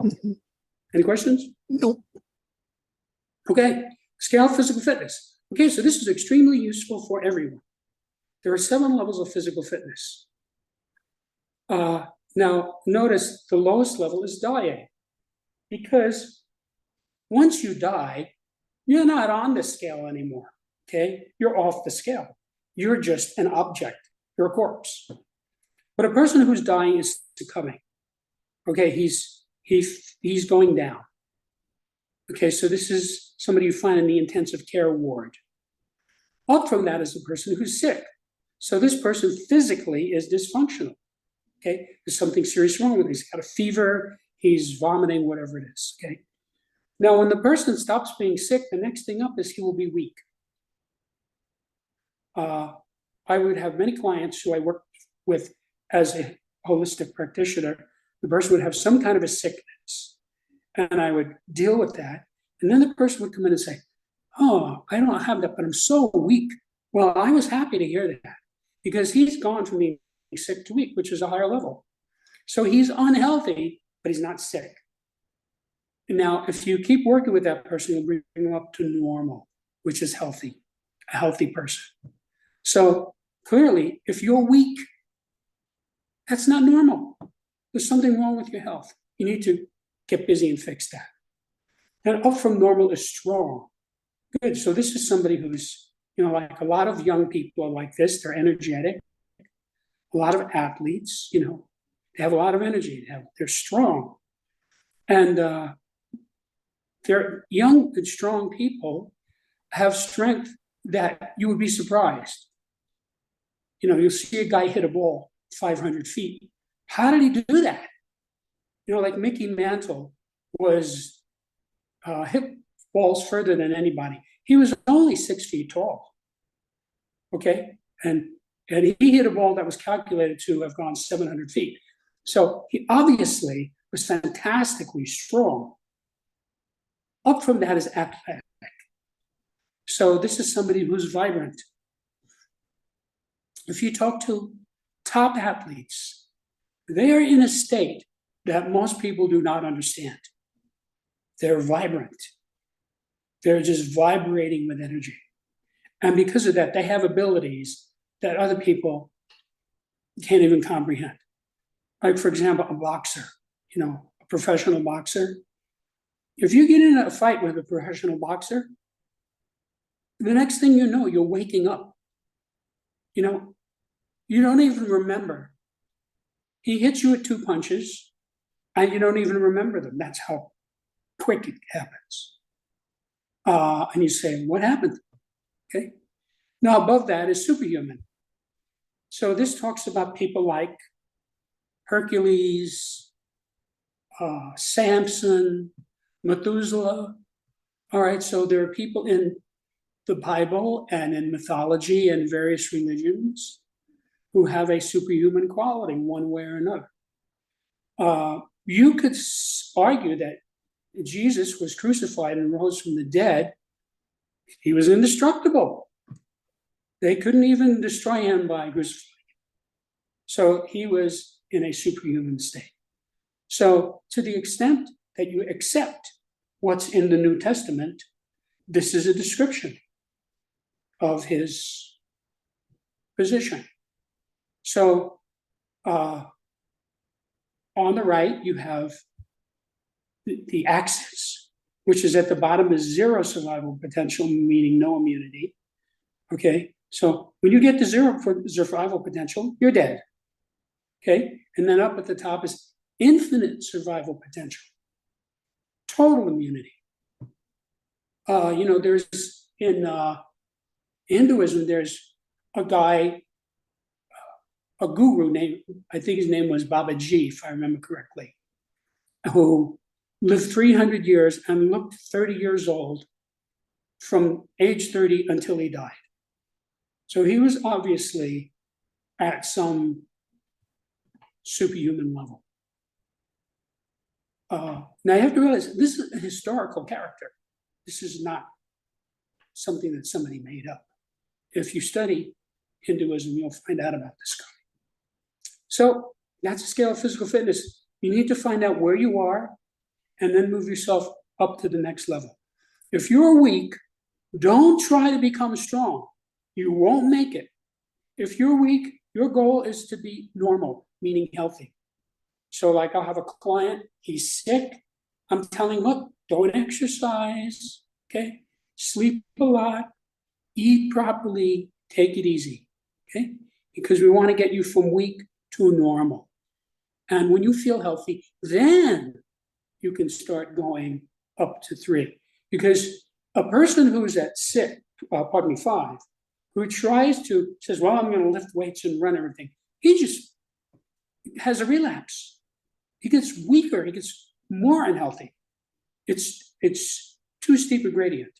Mhm. Any questions? No. Okay, scale physical fitness. Okay, so this is extremely useful for everyone. There are 7 levels of physical fitness. Now, notice the lowest level is dying, because once you die, you're not on the scale anymore, okay? You're off the scale. You're just an object. You're a corpse. But a person who's dying is succumbing. Okay, he's going down. Okay, so this is somebody you find in the intensive care ward. Up from that is a person who's sick. So this person physically is dysfunctional. Okay, there's something serious wrong with him. He's got a fever, he's vomiting, whatever it is. Okay. Now, when the person stops being sick, the next thing up is he will be weak. I would have many clients who I work with as a holistic practitioner. The person would have some kind of a sickness, and I would deal with that. And then the person would come in and say, oh, I don't have that, but I'm so weak. Well, I was happy to hear that, because he's gone from being sick to weak, which is a higher level. So he's unhealthy, but he's not sick. And now, if you keep working with that person, you'll bring them up to normal, which is healthy, a healthy person. So clearly, if you're weak, that's not normal. There's something wrong with your health. You need to get busy and fix that. And up from normal is strong. Good. So this is somebody who's, like a lot of young people are like this. They're energetic. A lot of athletes, they have a lot of energy. They're strong. And they're young and strong people have strength that you would be surprised. You'll see a guy hit a ball 500 feet. How did he do that? Like Mickey Mantle was hit balls further than anybody. He was only 6 feet tall. Okay. And he hit a ball that was calculated to have gone 700 feet. So he obviously was fantastically strong. Up from that is athletic. So this is somebody who's vibrant. If you talk to top athletes, they are in a state that most people do not understand. They're vibrant. They're just vibrating with energy. And because of that, they have abilities that other people can't even comprehend. Like, for example, a boxer, a professional boxer. If you get in a fight with a professional boxer, the next thing you know, you're waking up. You don't even remember. He hits you with 2 punches, and you don't even remember them. That's how quick it happens. And you say, what happened? Okay. Now, above that is superhuman. So this talks about people like Hercules, Samson, Methuselah. All right, so there are people in the Bible and in mythology and various religions who have a superhuman quality one way or another. You could argue that Jesus was crucified and rose from the dead. He was indestructible. They couldn't even destroy him by crucifying him. So he was in a superhuman state. So to the extent that you accept what's in the New Testament, this is a description of his position. So on the right, you have the axis, which is at the bottom is zero survival potential, meaning no immunity. Okay, so when you get to zero for survival potential, you're dead. Okay, and then up at the top is infinite survival potential, total immunity. There's in Hinduism, there's a guy, a guru named, I think his name was Babaji, if I remember correctly, who lived 300 years and looked 30 years old from age 30 until he died. So he was obviously at some superhuman level. Now you have to realize this is a historical character. This is not something that somebody made up. If you study Hinduism, you'll find out about this guy. So that's a scale of physical fitness. You need to find out where you are and then move yourself up to the next level. If you're weak, don't try to become strong. You won't make it. If you're weak, your goal is to be normal, meaning healthy. So like I'll have a client, he's sick. I'm telling him, look, don't exercise, okay? Sleep a lot, eat properly, take it easy, okay? Because we want to get you from weak to normal. And when you feel healthy, then you can start going up to 3. Because a person who's at 5, who says, well, I'm going to lift weights and run everything, he just has a relapse. He gets weaker, he gets more unhealthy. It's too steep a gradient.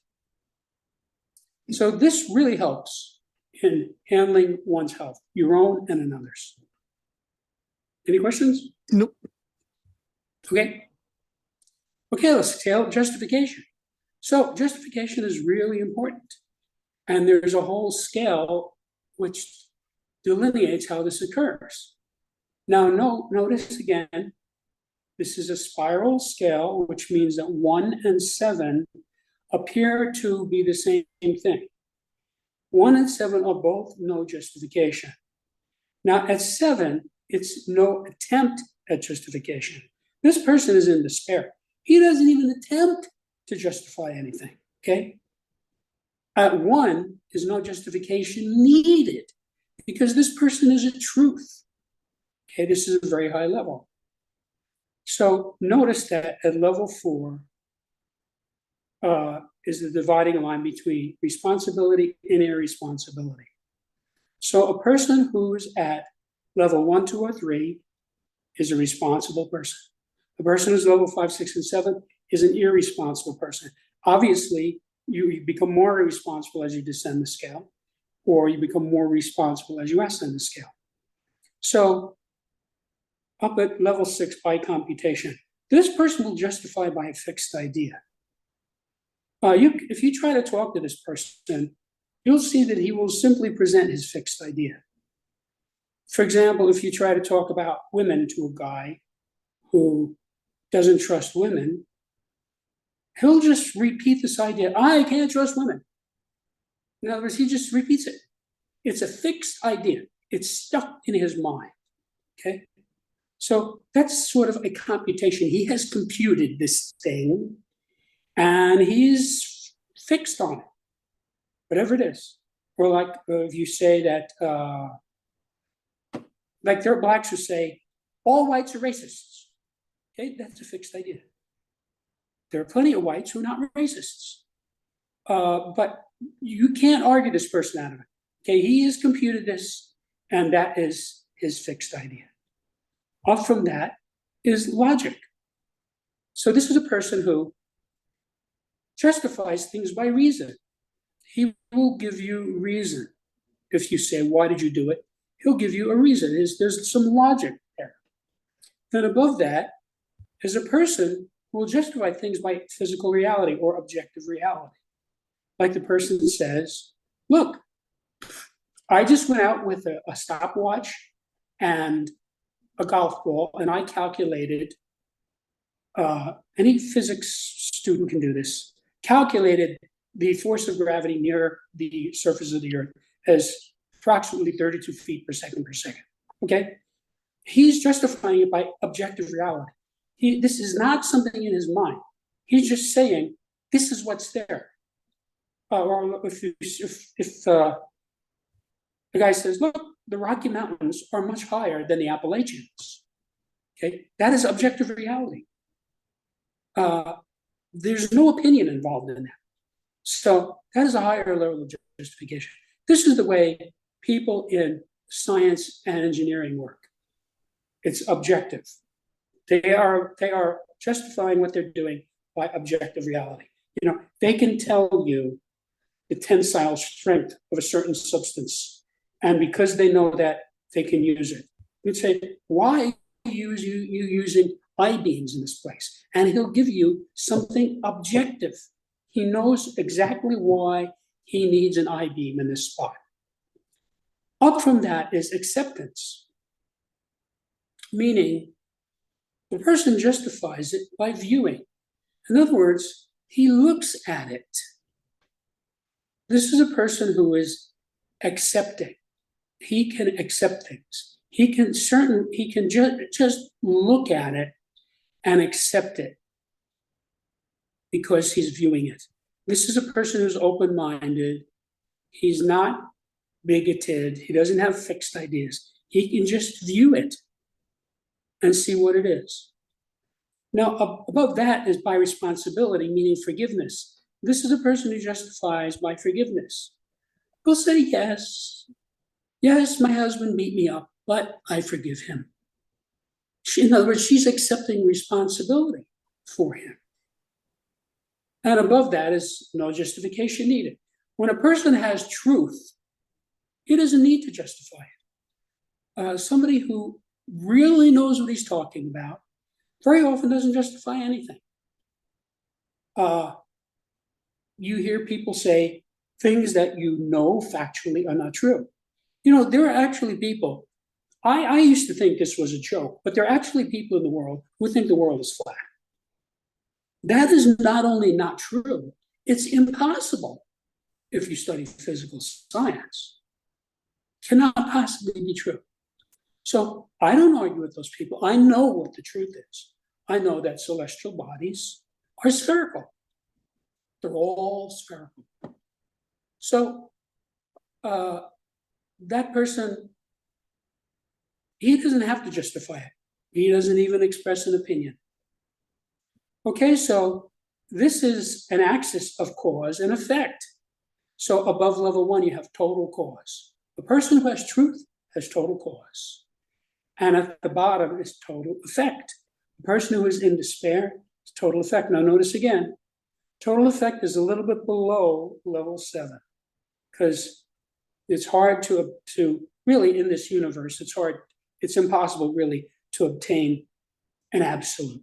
So this really helps in handling one's health, your own and another's. Any questions? Nope. Okay, let's scale justification. So justification is really important. And there's a whole scale which delineates how this occurs. Now, notice again, this is a spiral scale, which means that 1 and 7 appear to be the same thing. 1 and 7 are both no justification. Now, at 7, it's no attempt at justification. This person is in despair. He doesn't even attempt to justify anything, okay? At 1 is no justification needed because this person is a truth. Okay, this is a very high level. So notice that at level 4 is the dividing line between responsibility and irresponsibility. So a person who's at level 1, 2, or 3 is a responsible person. The person who's level 5, 6, and 7 is an irresponsible person. Obviously, you become more irresponsible as you descend the scale, or you become more responsible as you ascend the scale. So up at level 6 by computation, this person will justify by a fixed idea. If you try to talk to this person, you'll see that he will simply present his fixed idea. For example, if you try to talk about women to a guy who doesn't trust women, he'll just repeat this idea, I can't trust women. In other words, he just repeats it. It's a fixed idea. It's stuck in his mind, okay? So that's sort of a computation. He has computed this thing and he's fixed on it, whatever it is. Or like if you say that, like there are blacks who say, all whites are racists. Okay, that's a fixed idea. There are plenty of whites who are not racists. But you can't argue this person out of it. Okay, he has computed this And that is his fixed idea. Off from that is logic. So this is a person who justifies things by reason. He will give you reason. If you say, why did you do it? He'll give you a reason. There's some logic there. Then above that is a person who will justify things by physical reality or objective reality. Like the person says, look, I just went out with a stopwatch and a golf ball, and I calculated, any physics student can do this, calculated the force of gravity near the surface of the earth as approximately 32 feet per second. Okay? He's justifying it by objective reality. This is not something in his mind. He's just saying, this is what's there. Or if the guy says, look, the Rocky Mountains are much higher than the Appalachians. Okay, that is objective reality. There's no opinion involved in that. So that is a higher level of justification. This is the way people in science and engineering work. It's objective. They are justifying what they're doing by objective reality. You know, they can tell you the tensile strength of a certain substance, and because they know that, they can use it. You'd say, why are you using I-beams in this place? And he'll give you something objective. He knows exactly why he needs an I-beam in this spot. Up from that is acceptance, meaning the person justifies it by viewing. In other words, he looks at it. This is a person who is accepting. He can accept things. He can just look at it and accept it because he's viewing it. This is a person who's open-minded. He's not bigoted. He doesn't have fixed ideas. He can just view it and see what it is. Now, above that is by responsibility, meaning forgiveness. This is a person who justifies by forgiveness. He'll say, yes, my husband beat me up, but I forgive him. In other words, she's accepting responsibility for him. And above that is no justification needed. When a person has truth, he doesn't need to justify it. Somebody who really knows what he's talking about very often doesn't justify anything. You hear people say things that you know factually are not true. You know, there are actually people, I used to think this was a joke, but there are actually people in the world who think the world is flat. That is not only not true, it's impossible if you study physical science. Cannot possibly be true. So I don't argue with those people. I know what the truth is. I know that celestial bodies are spherical. They're all spherical. So that person, he doesn't have to justify it. He doesn't even express an opinion. Okay, so this is an axis of cause and effect. So above level 1, you have total cause. The person who has truth has total cause. And at the bottom is total effect. The person who is in despair is total effect. Now notice again, total effect is a little bit below level 7 because it's hard to really, in this universe, it's impossible really to obtain an absolute.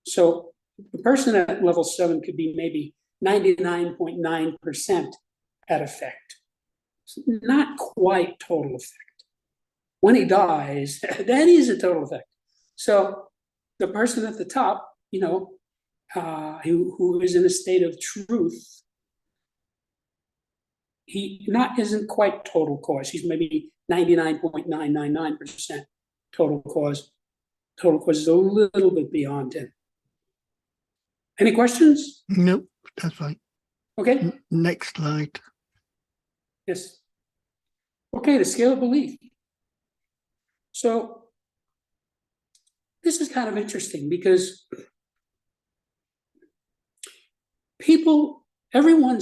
So the person at level 7 could be maybe 99.9% at effect. Not quite total effect. When he dies, that is a total effect. So the person at the top, you know, who is in a state of truth, he isn't quite total cause. He's maybe 99.999% total cause. Total cause is a little bit beyond him. Any questions? Nope, that's fine. Okay. Next slide. Yes. Okay, the scale of belief. So this is kind of interesting because everyone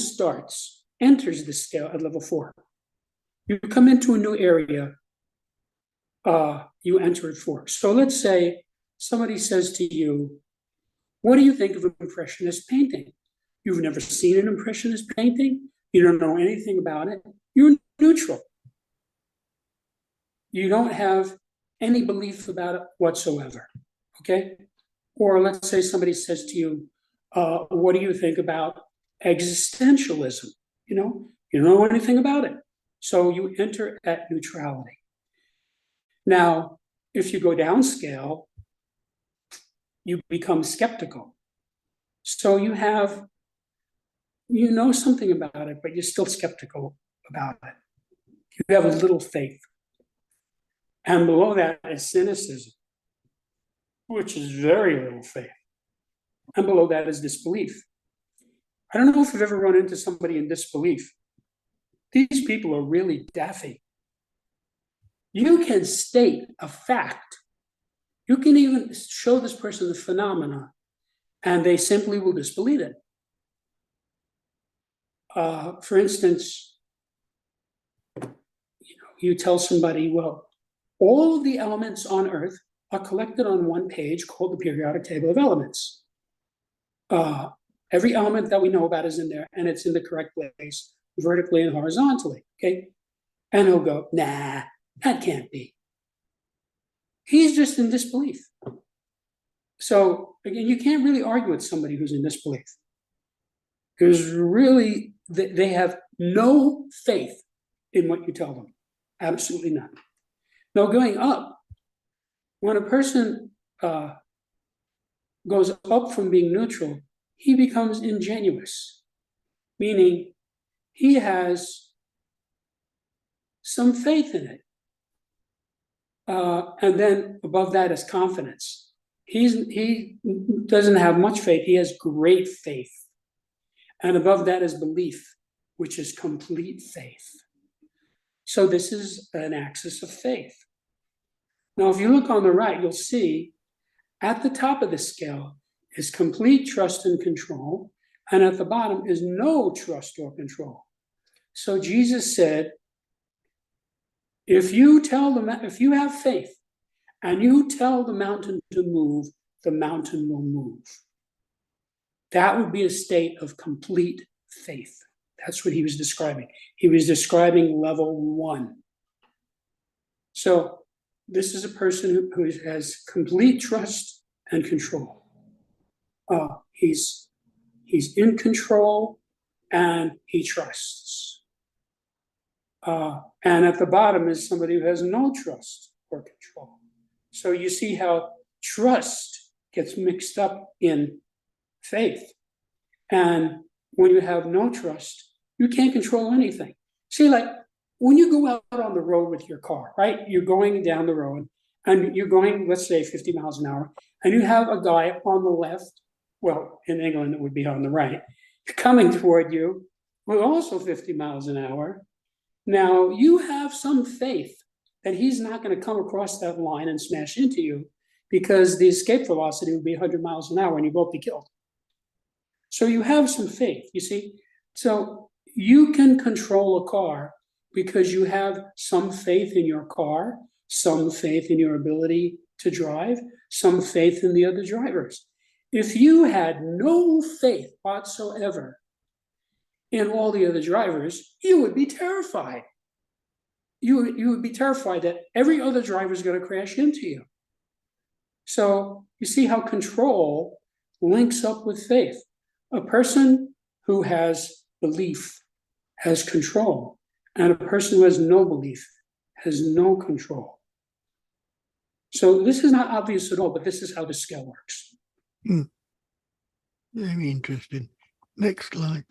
enters the scale at level 4. You come into a new area, you enter at 4. So let's say somebody says to you, what do you think of an Impressionist painting? You've never seen an Impressionist painting. You don't know anything about it. You're neutral. You don't have any belief about it whatsoever, okay? Or let's say somebody says to you, what do you think about existentialism? You don't know anything about it. So you enter at neutrality. Now, if you go downscale, you become skeptical. So you know something about it, but you're still skeptical about it. You have a little faith. And below that is cynicism, which is very little faith. And below that is disbelief. I don't know if you've ever run into somebody in disbelief. These people are really daffy. You can state a fact. You can even show this person the phenomena, and they simply will disbelieve it. For instance, you tell somebody, well, all of the elements on Earth are collected on one page called the periodic table of elements. Every element that we know about is in there, and it's in the correct place, vertically and horizontally, okay? And he'll go, nah, that can't be. He's just in disbelief. So again, you can't really argue with somebody who's in disbelief. Because really, they have no faith in what you tell them. Absolutely none. Now, going up, when a person goes up from being neutral, he becomes ingenuous, meaning he has some faith in it. And then above that is confidence. He doesn't have much faith, he has great faith. And above that is belief, which is complete faith. So this is an axis of faith. Now, if you look on the right, you'll see at the top of the scale is complete trust and control, and at the bottom is no trust or control. So Jesus said, if you have faith and you tell the mountain to move, the mountain will move. That would be a state of complete faith. That's what he was describing. He was describing level 1. So this is a person who has complete trust and control. He's in control and he trusts. And at the bottom is somebody who has no trust or control. So you see how trust gets mixed up in faith. And when you have no trust, you can't control anything. See, like when you go out on the road with your car, right? You're going down the road and you're going, let's say 50 miles an hour, and you have a guy on the left, well, in England, it would be on the right, coming toward you with also 50 miles an hour. Now, you have some faith that he's not going to come across that line and smash into you because the escape velocity would be 100 miles an hour and you both be killed. So you have some faith, you see? So you can control a car because you have some faith in your car, some faith in your ability to drive, some faith in the other drivers. If you had no faith whatsoever in all the other drivers, you would be terrified. You would be terrified that every other driver is going to crash into you. So you see how control links up with faith. A person who has belief has control, and a person who has no belief has no control. So this is not obvious at all, but this is how the scale works. Very interesting. Next slide.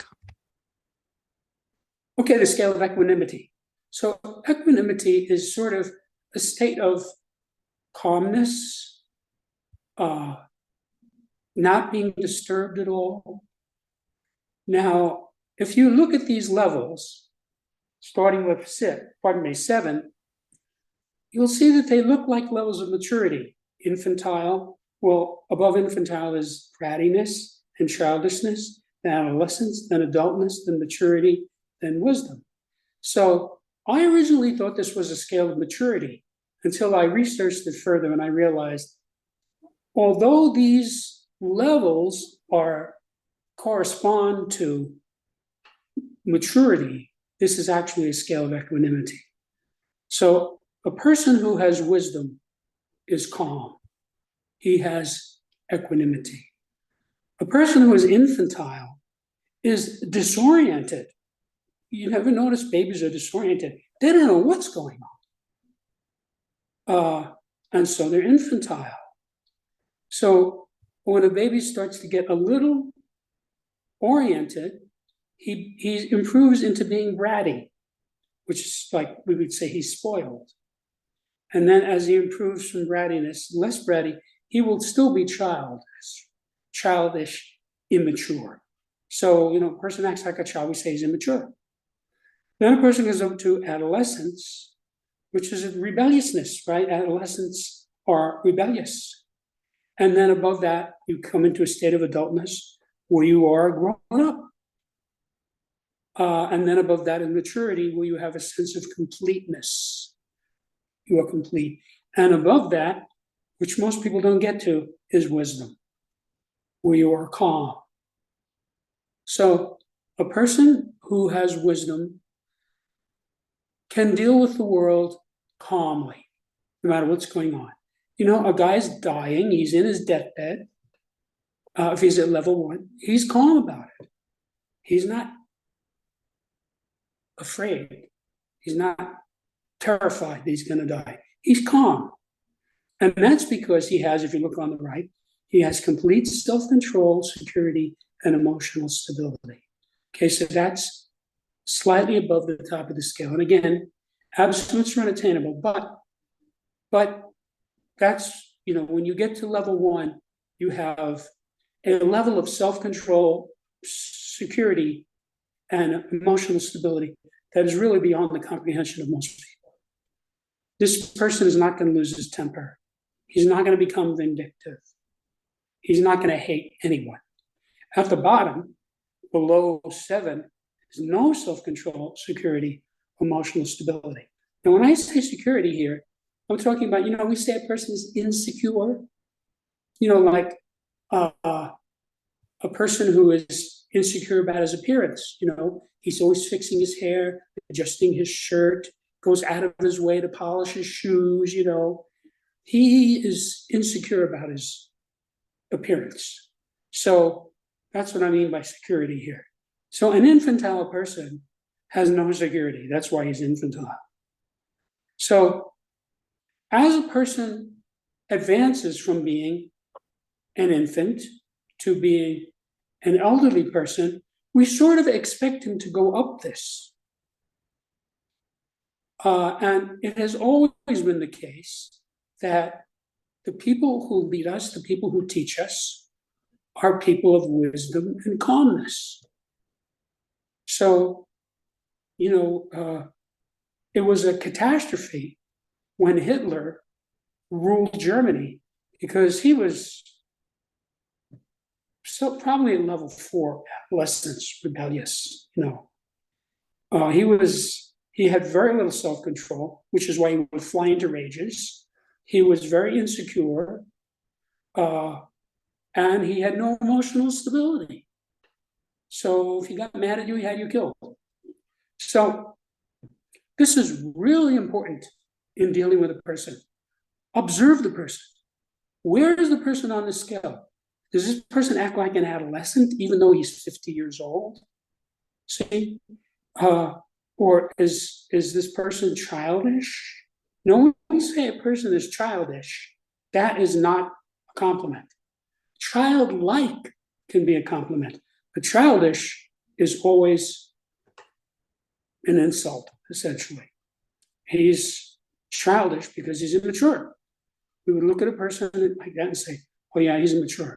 Okay, the scale of equanimity. So equanimity is sort of a state of calmness, not being disturbed at all. Now, if you look at these levels, starting with 7, you'll see that they look like levels of maturity. Infantile, well, above infantile is brattiness and childishness, then adolescence, then adultness, then maturity, then wisdom. So I originally thought this was a scale of maturity, until I researched it further and I realized, although these levels correspond to maturity, this is actually a scale of equanimity. So a person who has wisdom is calm. He has equanimity. A person who is infantile is disoriented. You never notice babies are disoriented. They don't know what's going on. And so they're infantile. So when a baby starts to get a little oriented, he improves into being bratty, which is like we would say he's spoiled. And then as he improves from brattiness, less bratty, he will still be childish, immature. So, a person acts like a child, we say he's immature. Then a person goes up to adolescence, which is rebelliousness, right? Adolescents are rebellious. And then above that, you come into a state of adultness where you are grown up. And then above that, in maturity, where you have a sense of completeness. You are complete. And above that, which most people don't get to, is wisdom, where you are calm. So a person who has wisdom can deal with the world calmly, no matter what's going on. A guy's dying, he's in his deathbed. If he's at level 1, he's calm about it. He's not afraid. He's not terrified that he's going to die. He's calm. And that's because he has, if you look on the right, he has complete self-control, security, and emotional stability. Okay, so that's slightly above the top of the scale. And again, absolutes are unattainable, but that's, when you get to level 1, you have a level of self-control, security, and emotional stability that is really beyond the comprehension of most people. This person is not going to lose his temper. He's not going to become vindictive. He's not going to hate anyone. At the bottom, below 7, is no self-control, security, emotional stability. And when I say security here, I'm talking about, we say a person is insecure, like a person who is insecure about his appearance. He's always fixing his hair, adjusting his shirt, goes out of his way to polish his shoes. He is insecure about his appearance. So that's what I mean by security here. So an infantile person has no security. That's why he's infantile. So as a person advances from being an infant to being an elderly person, we sort of expect him to go up this. And it has always been the case that the people who lead us, the people who teach us, are people of wisdom and calmness. So, it was a catastrophe when Hitler ruled Germany, because he was probably at level 4, adolescence, rebellious. He had very little self-control, which is why he would fly into rages. He was very insecure, and he had no emotional stability. So if he got mad at you, he had you killed. So this is really important in dealing with a person. Observe the person. Where is the person on the scale? Does this person act like an adolescent, even though he's 50 years old? See? Or is this person childish? No, when we say a person is childish, that is not a compliment. Childlike can be a compliment, but childish is always an insult, essentially. He's childish because he's immature. We would look at a person like that and say, oh yeah, he's immature.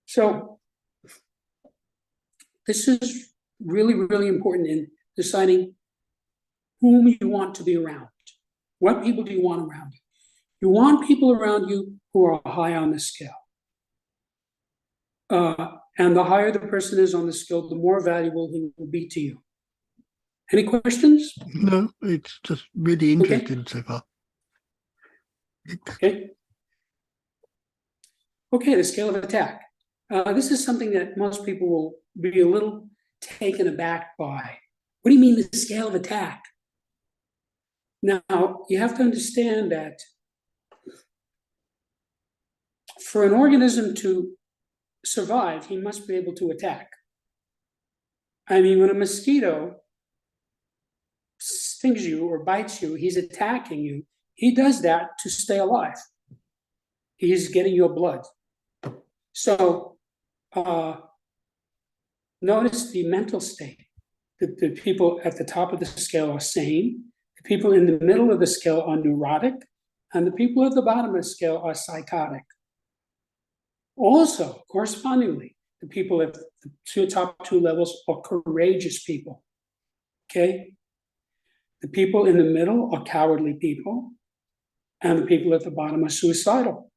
So this is really, really important in deciding whom you want to be around. What people do you want around you? You want people around you who are high on the scale. And the higher the person is on the scale, the more valuable he will be to you. Any questions? No, it's just really interesting so far. Okay. Okay, the scale of attack. This is something that most people will be a little taken aback by. What do you mean the scale of attack? Now, you have to understand that for an organism to survive, he must be able to attack. I mean, when a mosquito stings you or bites you, he's attacking you. He does that to stay alive. He's getting your blood. So notice the mental state. The people at the top of the scale are sane. The people in the middle of the scale are neurotic. And the people at the bottom of the scale are psychotic. Also, correspondingly, the people at the top two levels are courageous people. Okay? The people in the middle are cowardly people. And the people at the bottom are suicidal.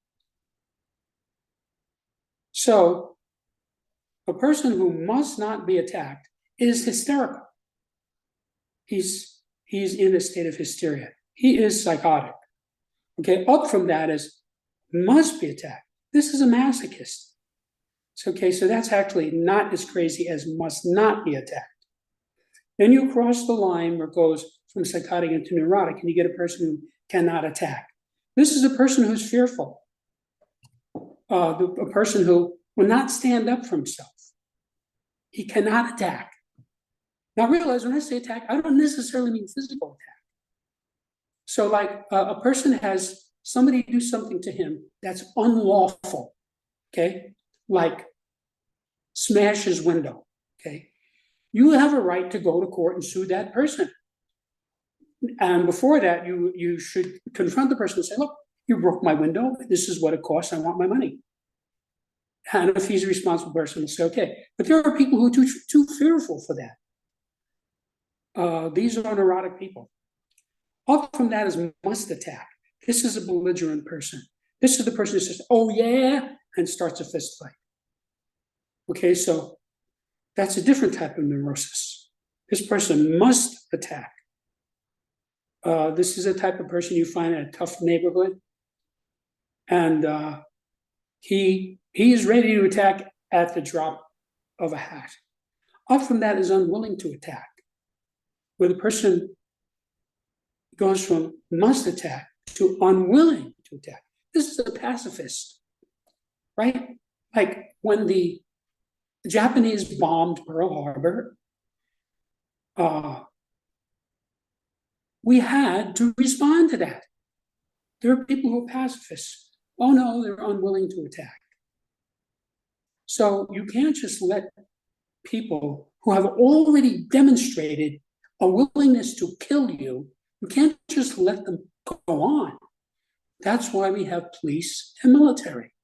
So, a person who must not be attacked is hysterical. He's in a state of hysteria. He is psychotic. Okay, up from that is must be attacked. This is a masochist. So, okay, so that's actually not as crazy as must not be attacked. Then you cross the line where it goes from psychotic into neurotic, and you get a person who cannot attack. This is a person who's fearful. A person who will not stand up for himself. He cannot attack. Now realize when I say attack, I don't necessarily mean physical attack. So like a person has somebody do something to him that's unlawful, okay? Like smash his window, okay? You have a right to go to court and sue that person. And before that, you should confront the person and say, look, you broke my window. This is what it costs. I want my money. And if he's a responsible person, he'll say, okay. But there are people who are too fearful for that. These are neurotic people. Up from that is must attack. This is a belligerent person. This is the person who says, oh yeah, and starts a fist fight. Okay, so that's a different type of neurosis. This person must attack. This is a type of person you find in a tough neighborhood. And he is ready to attack at the drop of a hat. Up from that is unwilling to attack, where the person goes from must attack to unwilling to attack. This is a pacifist, right? Like when the Japanese bombed Pearl Harbor, we had to respond to that. There are people who are pacifists. Oh no, they're unwilling to attack. So you can't just let people who have already demonstrated a willingness to kill you, you can't just let them go on. That's why we have police and military.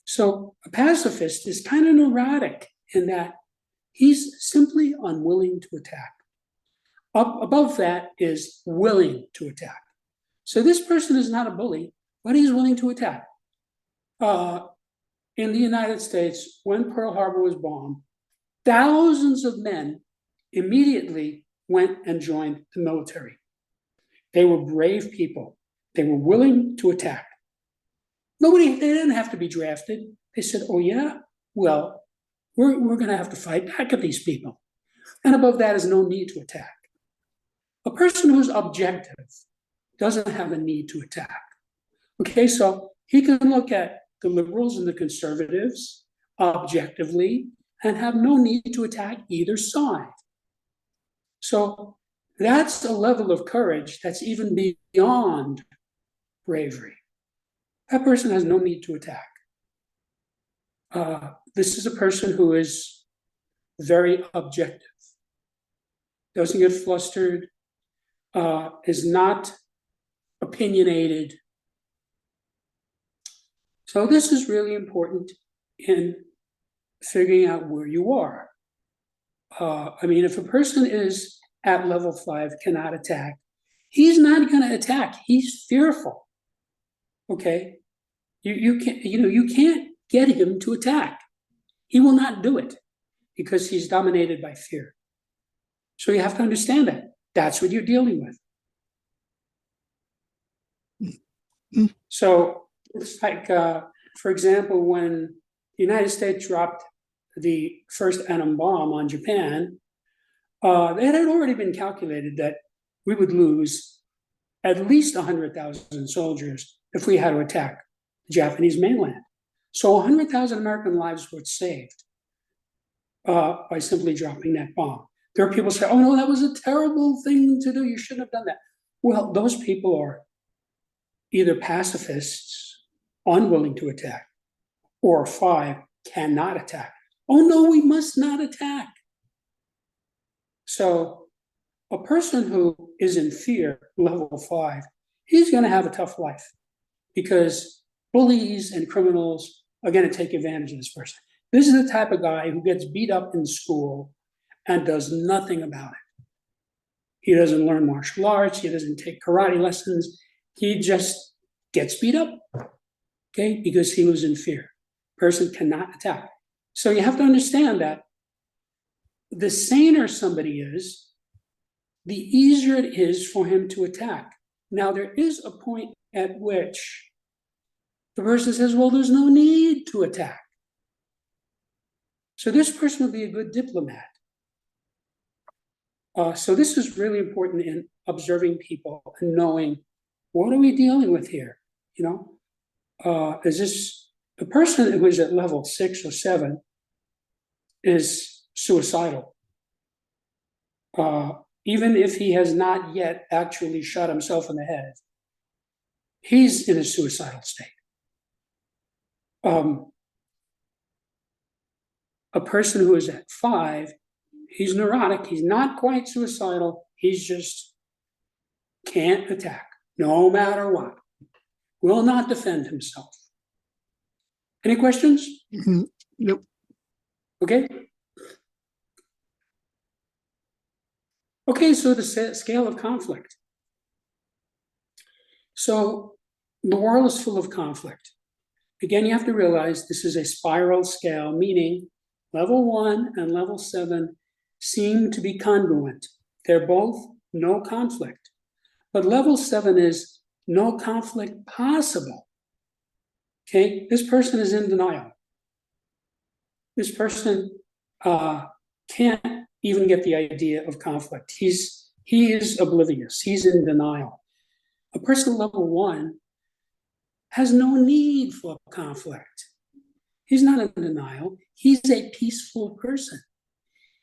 So a pacifist is kind of neurotic in that he's simply unwilling to attack. Up above that is willing to attack. So this person is not a bully, but he's willing to attack. In the United States, when Pearl Harbor was bombed, thousands of men immediately went and joined the military. They were brave people. They were willing to attack. They didn't have to be drafted. They said, oh yeah, well, we're going to have to fight back at these people. And above that is no need to attack. A person who's objective doesn't have a need to attack. Okay, so he can look at the liberals and the conservatives objectively and have no need to attack either side. So that's a level of courage that's even beyond bravery. That person has no need to attack. This is a person who is very objective, doesn't get flustered, is not opinionated. So this is really important in figuring out where you are. I mean, if a person is at level 5, cannot attack, he's not going to attack. He's fearful. Okay, you can't get him to attack. He will not do it because he's dominated by fear. So you have to understand that. That's what you're dealing with. Mm. So it's like, for example, when the United States dropped the first atom bomb on Japan, it had already been calculated that we would lose at least 100,000 soldiers if we had to attack the Japanese mainland. So 100,000 American lives were saved by simply dropping that bomb. There are people who say, oh no, that was a terrible thing to do. You shouldn't have done that. Well, those people are either pacifists, unwilling to attack, or 5, cannot attack. Oh no, we must not attack. So a person who is in fear, level 5, he's going to have a tough life because bullies and criminals are going to take advantage of this person. This is the type of guy who gets beat up in school and does nothing about it. He doesn't learn martial arts. He doesn't take karate lessons. He just gets beat up, okay, because he was in fear. Person cannot attack. So you have to understand that the saner somebody is, the easier it is for him to attack. Now, there is a point at which the person says, well, there's no need to attack. So this person would be a good diplomat. So this is really important in observing people and knowing, what are we dealing with here? You know, is this the person who is at level 6 or 7 is suicidal? Even if he has not yet actually shot himself in the head, he's in a suicidal state. A person who is at 5, he's neurotic, he's not quite suicidal, he's just can't attack, no matter what, will not defend himself. Any questions? Nope. Okay. Okay, so the scale of conflict. So the world is full of conflict. Again, you have to realize this is a spiral scale, meaning level 1 and level 7 seem to be congruent. They're both no conflict. But level 7 is no conflict possible. Okay, this person is in denial. This person can't even get the idea of conflict. He is oblivious. He's in denial. A person level 1 has no need for conflict. He's not in denial. He's a peaceful person.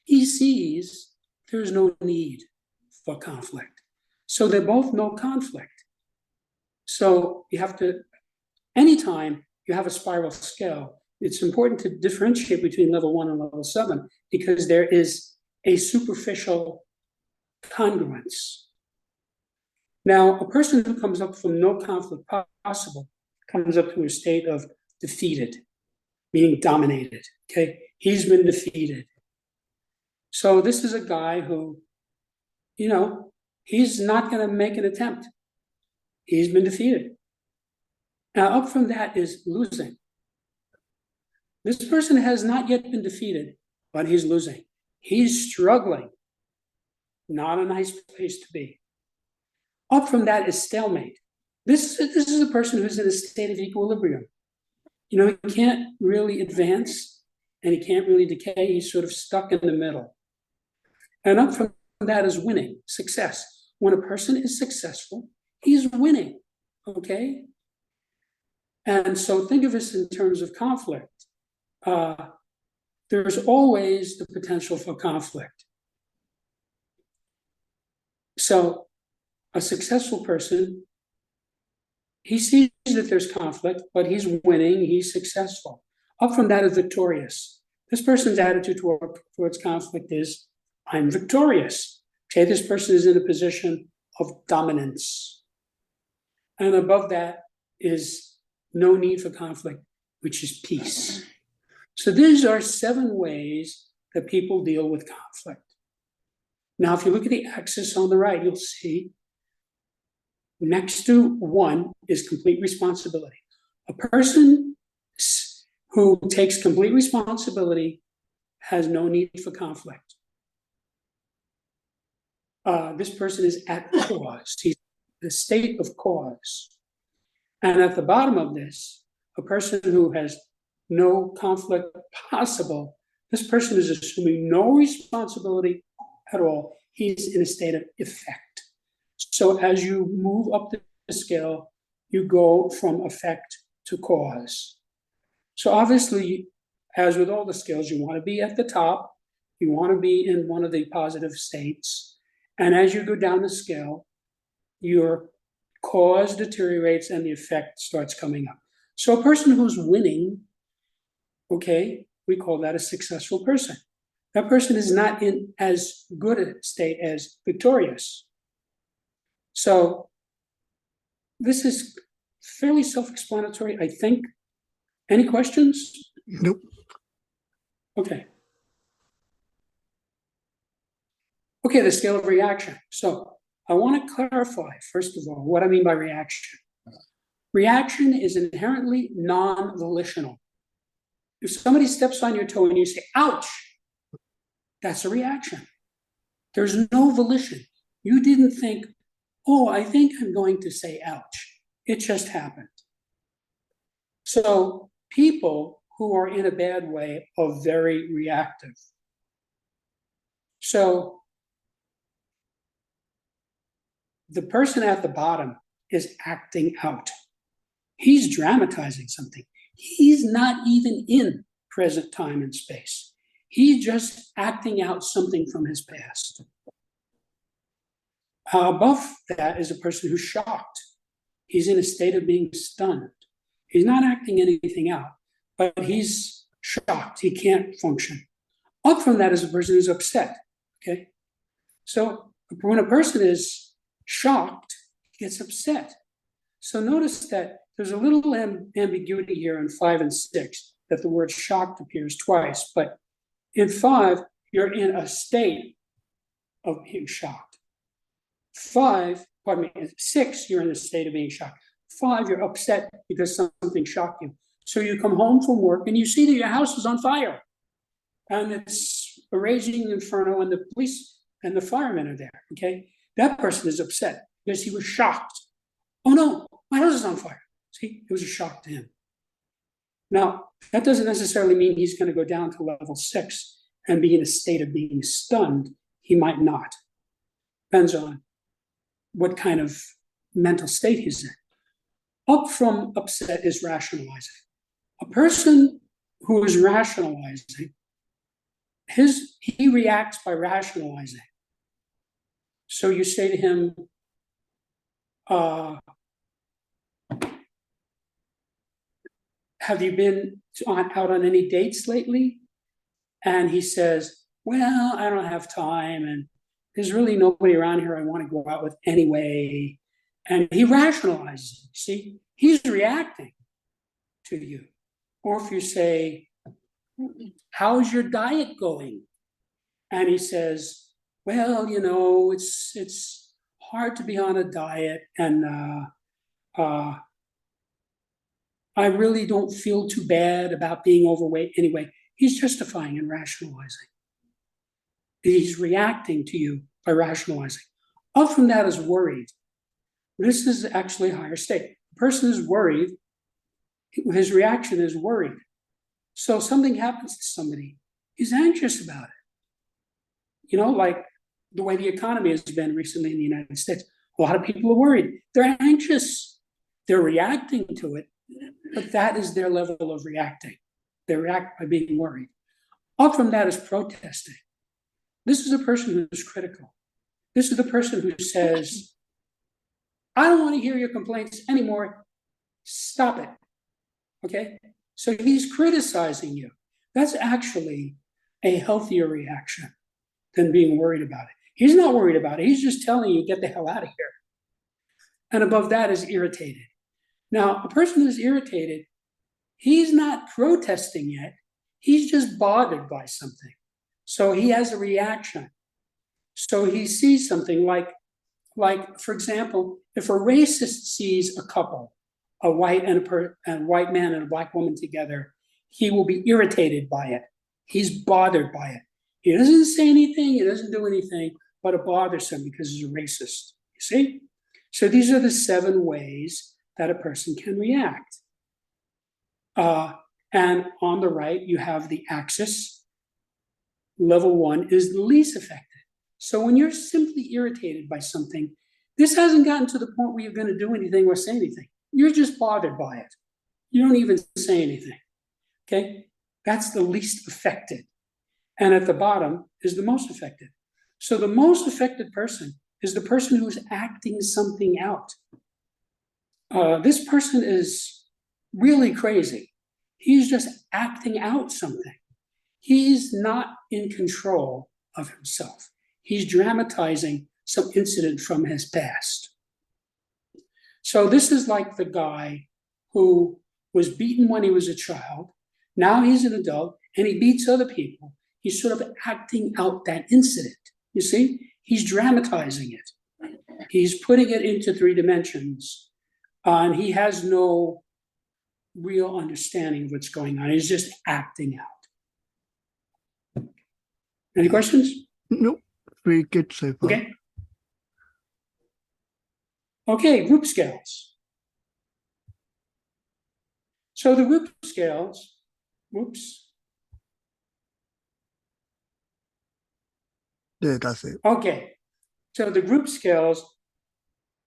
He sees there's no need for conflict. So they're both no conflict. So you have to, anytime you have a spiral scale, it's important to differentiate between level 1 and level 7 because there is a superficial congruence. Now, a person who comes up from no conflict possible comes up to a state of defeated, meaning dominated, okay? He's been defeated. So this is a guy who, you know, he's not going to make an attempt. He's been defeated. Now, up from that is losing. This person has not yet been defeated, but he's losing. He's struggling. Not a nice place to be. Up from that is stalemate. This is a person who's in a state of equilibrium. You know, he can't really advance and he can't really decay. He's sort of stuck in the middle. And up from that is winning, success. When a person is successful, he's winning, okay? And so think of this in terms of conflict. There's always the potential for conflict. So a successful person, he sees that there's conflict, but he's winning, he's successful. Up from that is victorious. This person's attitude towards conflict is, I'm victorious. Okay, this person is in a position of dominance. And above that is no need for conflict, which is peace. So these are 7 ways that people deal with conflict. Now, if you look at the axis on the right, you'll see next to 1 is complete responsibility. A person who takes complete responsibility has no need for conflict. This person is at cause. He's in a state of cause. And at the bottom of this, a person who has no conflict possible, this person is assuming no responsibility at all. He's in a state of effect. So as you move up the scale, you go from effect to cause. So obviously, as with all the scales, you want to be at the top. You want to be in one of the positive states. And as you go down the scale, your cause deteriorates and the effect starts coming up. So a person who's winning, okay, we call that a successful person. That person is not in as good a state as victorious. So this is fairly self-explanatory, I think. Any questions? Nope. Okay. Okay, the scale of reaction. So I want to clarify, first of all, what I mean by reaction. Reaction is inherently non-volitional. If somebody steps on your toe and you say, ouch, that's a reaction. There's no volition. You didn't think, oh, I think I'm going to say ouch. It just happened. So people who are in a bad way are very reactive. So the person at the bottom is acting out. He's dramatizing something. He's not even in present time and space. He's just acting out something from his past. Above that is a person who's shocked. He's in a state of being stunned. He's not acting anything out, but he's shocked. He can't function. Up from that is a person who's upset. Okay? So when a person is shocked, he gets upset. So notice that there's a little ambiguity here in 5 and 6, that the word shocked appears twice, but in 5, you're in a state of being shocked. 6, you're in a state of being shocked. 5, you're upset because something shocked you. So you come home from work and you see that your house is on fire and it's a raging inferno and the police and the firemen are there, okay? That person is upset because he was shocked. Oh no, my house is on fire. See, it was a shock to him. Now, that doesn't necessarily mean he's going to go down to level 6 and be in a state of being stunned. He might not. Depends on what kind of mental state he's in. Up from upset is rationalizing. A person who is rationalizing, he reacts by rationalizing. So you say to him, have you been out on any dates lately? And he says, well, I don't have time, and there's really nobody around here I want to go out with anyway. And he rationalizes. See, he's reacting to you. Or if you say, how's your diet going? And he says, well, you know, it's hard to be on a diet, and I really don't feel too bad about being overweight anyway. He's justifying and rationalizing. He's reacting to you by rationalizing. Up from that is worried. This is actually a higher state. The person is worried. His reaction is worried. So something happens to somebody, he's anxious about it. You know, like the way the economy has been recently in the United States. A lot of people are worried. They're anxious. They're reacting to it, but that is their level of reacting. They react by being worried. Up from that is protesting. This is a person who's critical. This is the person who says, I don't want to hear your complaints anymore. Stop it. Okay? So he's criticizing you. That's actually a healthier reaction than being worried about it. He's not worried about it. He's just telling you, get the hell out of here. And above that is irritated. Now, a person who's irritated, he's not protesting yet. He's just bothered by something. So he has a reaction. So he sees something like, for example, if a racist sees a couple, a white white man and a black woman together, he will be irritated by it. He's bothered by it. He doesn't say anything, he doesn't do anything, but it bothers him because he's a racist. You see? So these are the 7 ways that a person can react. And on the right, you have the axis. Level 1 is the least affected. So when you're simply irritated by something, this hasn't gotten to the point where you're going to do anything or say anything. You're just bothered by it. You don't even say anything. Okay? That's the least affected. And at the bottom is the most affected. So the most affected person is the person who's acting something out. This person is really crazy. He's just acting out something. He's not in control of himself. He's dramatizing some incident from his past. So this is like the guy who was beaten when he was a child. Now he's an adult and he beats other people. He's sort of acting out that incident. You see, he's dramatizing it. He's putting it into 3 dimensions, and he has no real understanding of what's going on. He's just acting out. Any questions? Nope. Very good so far. Okay. Okay, group scales. So the group scales, whoops. Yeah, that's it. Okay, so the group scales,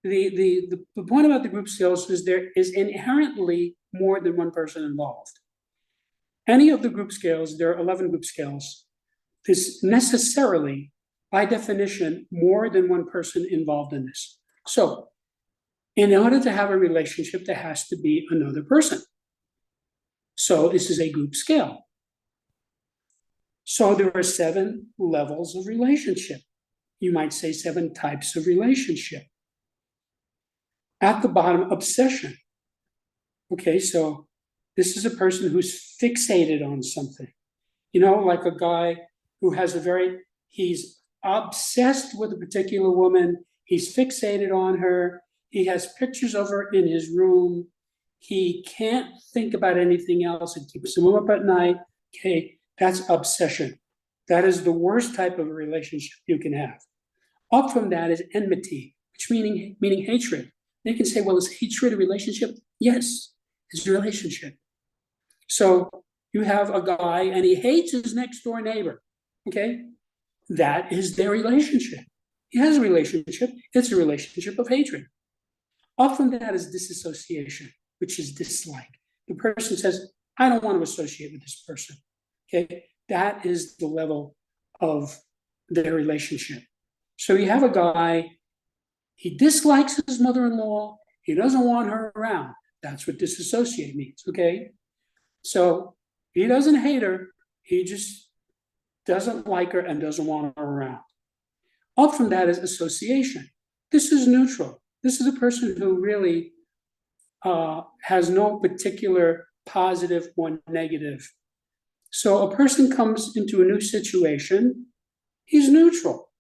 the point about the group scales is there is inherently more than one person involved. Any of the group scales, there are 11 group scales, is necessarily, by definition, more than one person involved in this. So in order to have a relationship, there has to be another person. So this is a group scale. So there are 7 levels of relationship. You might say 7 types of relationship. At the bottom, obsession. Okay, so this is a person who's fixated on something. You know, like a guy who has he's obsessed with a particular woman. He's fixated on her. He has pictures of her in his room. He can't think about anything else. It keeps him up at night. Okay, that's obsession. That is the worst type of a relationship you can have. Up from that is enmity, which meaning hatred. They can say, well, is hatred a relationship? Yes, it's a relationship. So you have a guy and he hates his next door neighbor. Okay, that is their relationship. He has a relationship. It's a relationship of hatred. Up from that is disassociation, which is dislike. The person says, I don't want to associate with this person. Okay, that is the level of their relationship. So you have a guy, he dislikes his mother-in-law, he doesn't want her around. That's what disassociate means, okay? So he doesn't hate her, he just doesn't like her and doesn't want her around. Up from that is association. This is neutral. This is a person who really has no particular positive or negative. So a person comes into a new situation, he's neutral.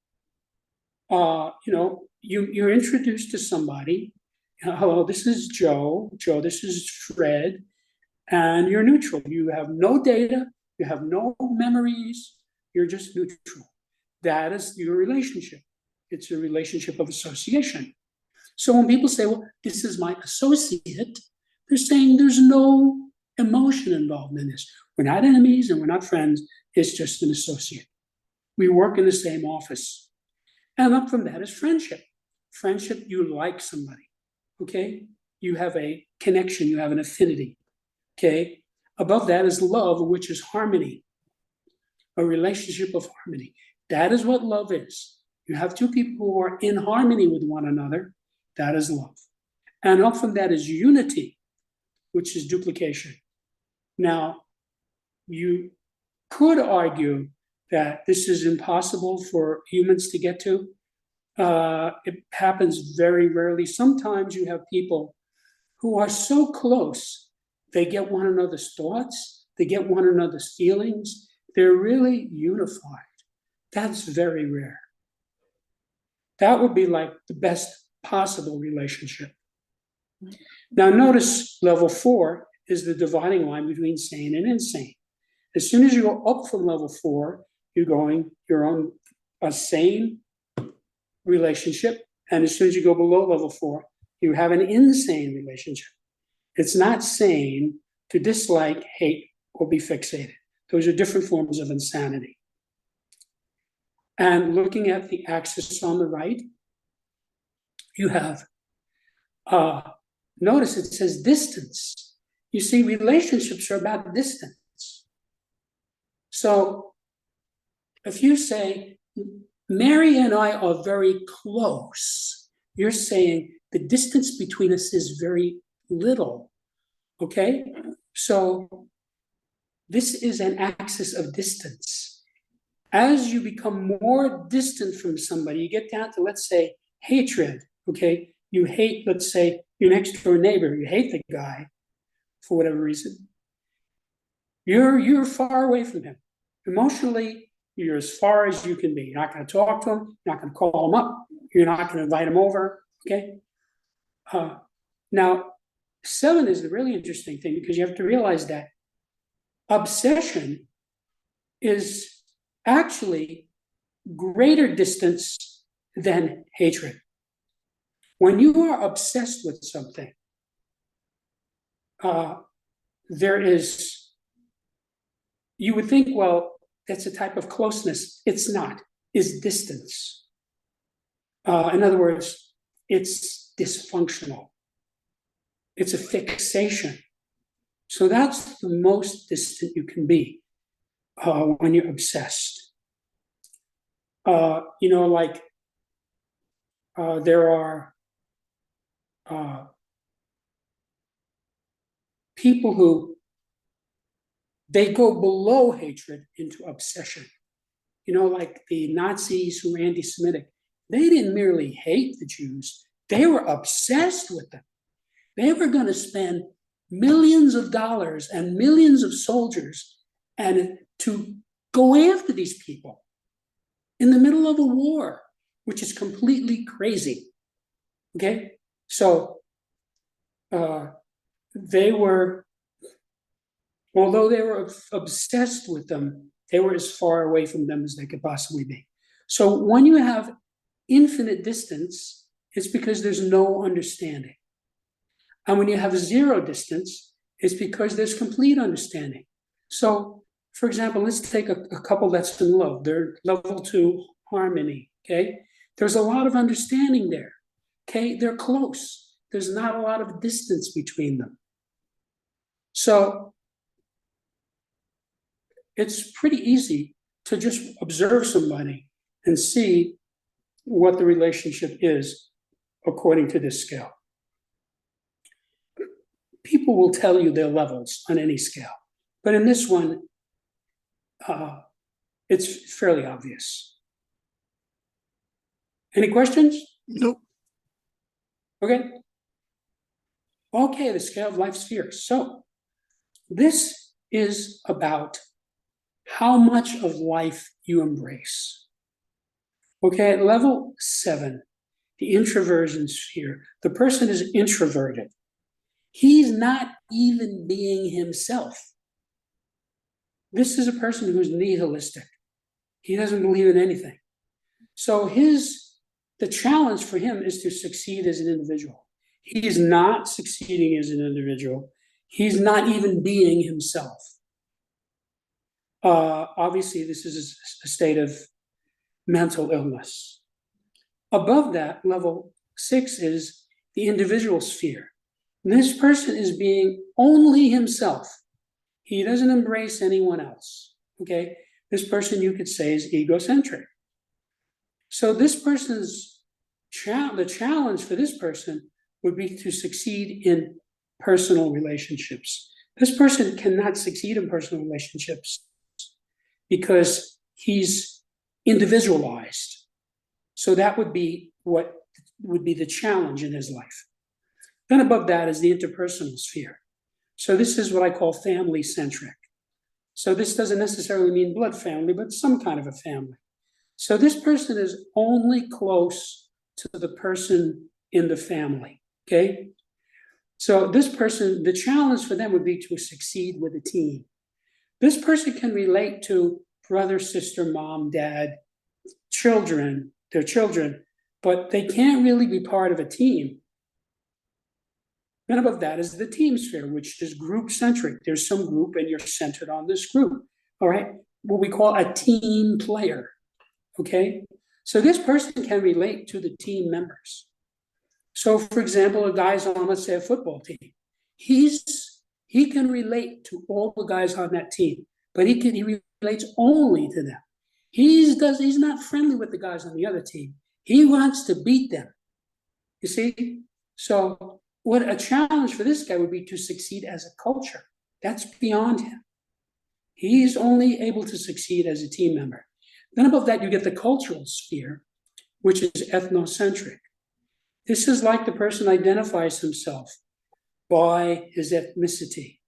You're introduced to somebody. Hello, this is Joe. Joe, this is Fred. And you're neutral. You have no data. You have no memories. You're just neutral. That is your relationship. It's a relationship of association. So when people say, well, this is my associate, they're saying there's no emotion involved in this. We're not enemies and we're not friends. It's just an associate. We work in the same office. And up from that is friendship. Friendship, you like somebody, okay? You have a connection, you have an affinity, okay? Above that is love, which is harmony, a relationship of harmony. That is what love is. You have 2 people who are in harmony with one another. That is love. And up from that is unity, which is duplication. Now, you could argue that this is impossible for humans to get to. It happens very rarely. Sometimes you have people who are so close, they get one another's thoughts, they get one another's feelings, they're really unified. That's very rare. That would be like the best possible relationship. Now notice level 4 is the dividing line between sane and insane. As soon as you go up from level 4, you're on a sane relationship. And as soon as you go below level 4, You have an insane relationship. It's not sane to dislike, hate, or be fixated. Those are different forms of insanity. And looking at the axis on the right, you have, notice it says distance. You see, relationships are about distance. So if you say, Mary and I are very close, you're saying the distance between us is very little, okay? So this is an axis of distance. As you become more distant from somebody, you get down to, let's say, hatred, okay? You hate, let's say, your next door neighbor, you hate the guy for whatever reason. You're far away from him. Emotionally, you're as far as you can be. You're not going to talk to him, you're not going to call him up, you're not going to invite him over, okay? Now, 7 is the really interesting thing, because you have to realize that obsession is actually greater distance than hatred. When you are obsessed with something, you would think, well, that's a type of closeness. It's not. It's distance. In other words, it's dysfunctional. It's a fixation. So that's the most distant you can be when you're obsessed. There are people who they go below hatred into obsession. Like the Nazis who were anti-Semitic, they didn't merely hate the Jews, they were obsessed with them. They were going to spend millions of dollars and millions of soldiers and to go after these people in the middle of a war, which is completely crazy. Okay, so although they were obsessed with them, they were as far away from them as they could possibly be. So when you have infinite distance, it's because there's no understanding. And when you have zero distance, it's because there's complete understanding. So, for example, let's take a couple that's in love. They're level 2 harmony, okay? There's a lot of understanding there, okay? They're close. There's not a lot of distance between them. So it's pretty easy to just observe somebody and see what the relationship is according to this scale. People will tell you their levels on any scale, but in this one, it's fairly obvious. Any questions? Nope. Okay. Okay, the scale of life spheres. So this is about how much of life you embrace. Okay, at level 7, the introversion sphere, the person is introverted. He's not even being himself. This is a person who's nihilistic. He doesn't believe in anything. So the challenge for him is to succeed as an individual. He is not succeeding as an individual. He's not even being himself. Obviously, this is a state of mental illness. Above that, level 6 is the individual sphere. This person is being only himself. He doesn't embrace anyone else, okay? This person, you could say, is egocentric. So this person's the challenge for this person would be to succeed in personal relationships. This person cannot succeed in personal relationships because he's individualized. So that would be what would be the challenge in his life. Then above that is the interpersonal sphere. So this is what I call family-centric. So this doesn't necessarily mean blood family, but some kind of a family. So this person is only close to the person in the family, okay? So this person, the challenge for them would be to succeed with a team. This person can relate to brother, sister, mom, dad, children, their children, but they can't really be part of a team Then above that is the team sphere, which is group-centric. There's some group and you're centered on this group, all right? What we call a team player, okay? So this person can relate to the team members. So for example, a guy's on, let's say, a football team. He can relate to all the guys on that team, but he relates only to them. He's not friendly with the guys on the other team. He wants to beat them. You see? So what a challenge for this guy would be to succeed as a culture. That's beyond him. He's only able to succeed as a team member. Then above that, you get the cultural sphere, which is ethnocentric. This is like the person identifies himself by his ethnicity.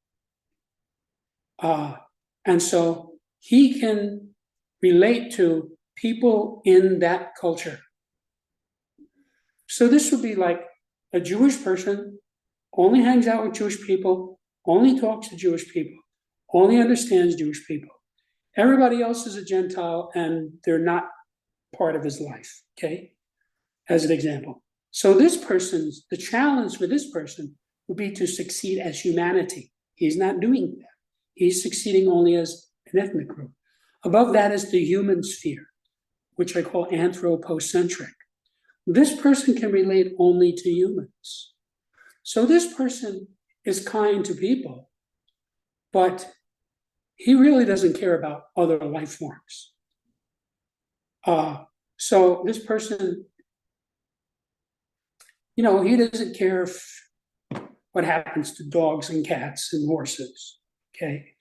And so he can relate to people in that culture. So this would be like a Jewish person only hangs out with Jewish people, only talks to Jewish people, only understands Jewish people. Everybody else is a Gentile and they're not part of his life, okay? As an example. So the challenge for this person would be to succeed as humanity. He's not doing that. He's succeeding only as an ethnic group. Above that is the human sphere, which I call anthropocentric. This person can relate only to humans. So this person is kind to people, but he really doesn't care about other life forms. So this person, he doesn't care what happens to dogs and cats and horses, okay?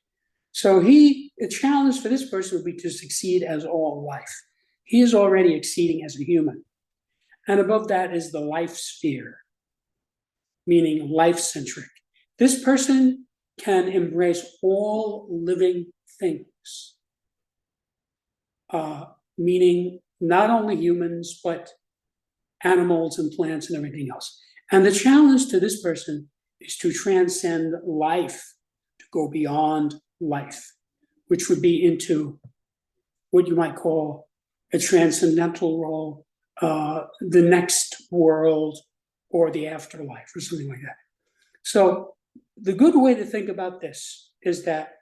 So the challenge for this person would be to succeed as all life. He is already exceeding as a human. And above that is the life sphere, meaning life-centric. This person can embrace all living things, meaning not only humans, but animals and plants and everything else. And the challenge to this person is to transcend life, to go beyond life, which would be into what you might call a transcendental role, the next world, or the afterlife, or something like that. So the good way to think about this is that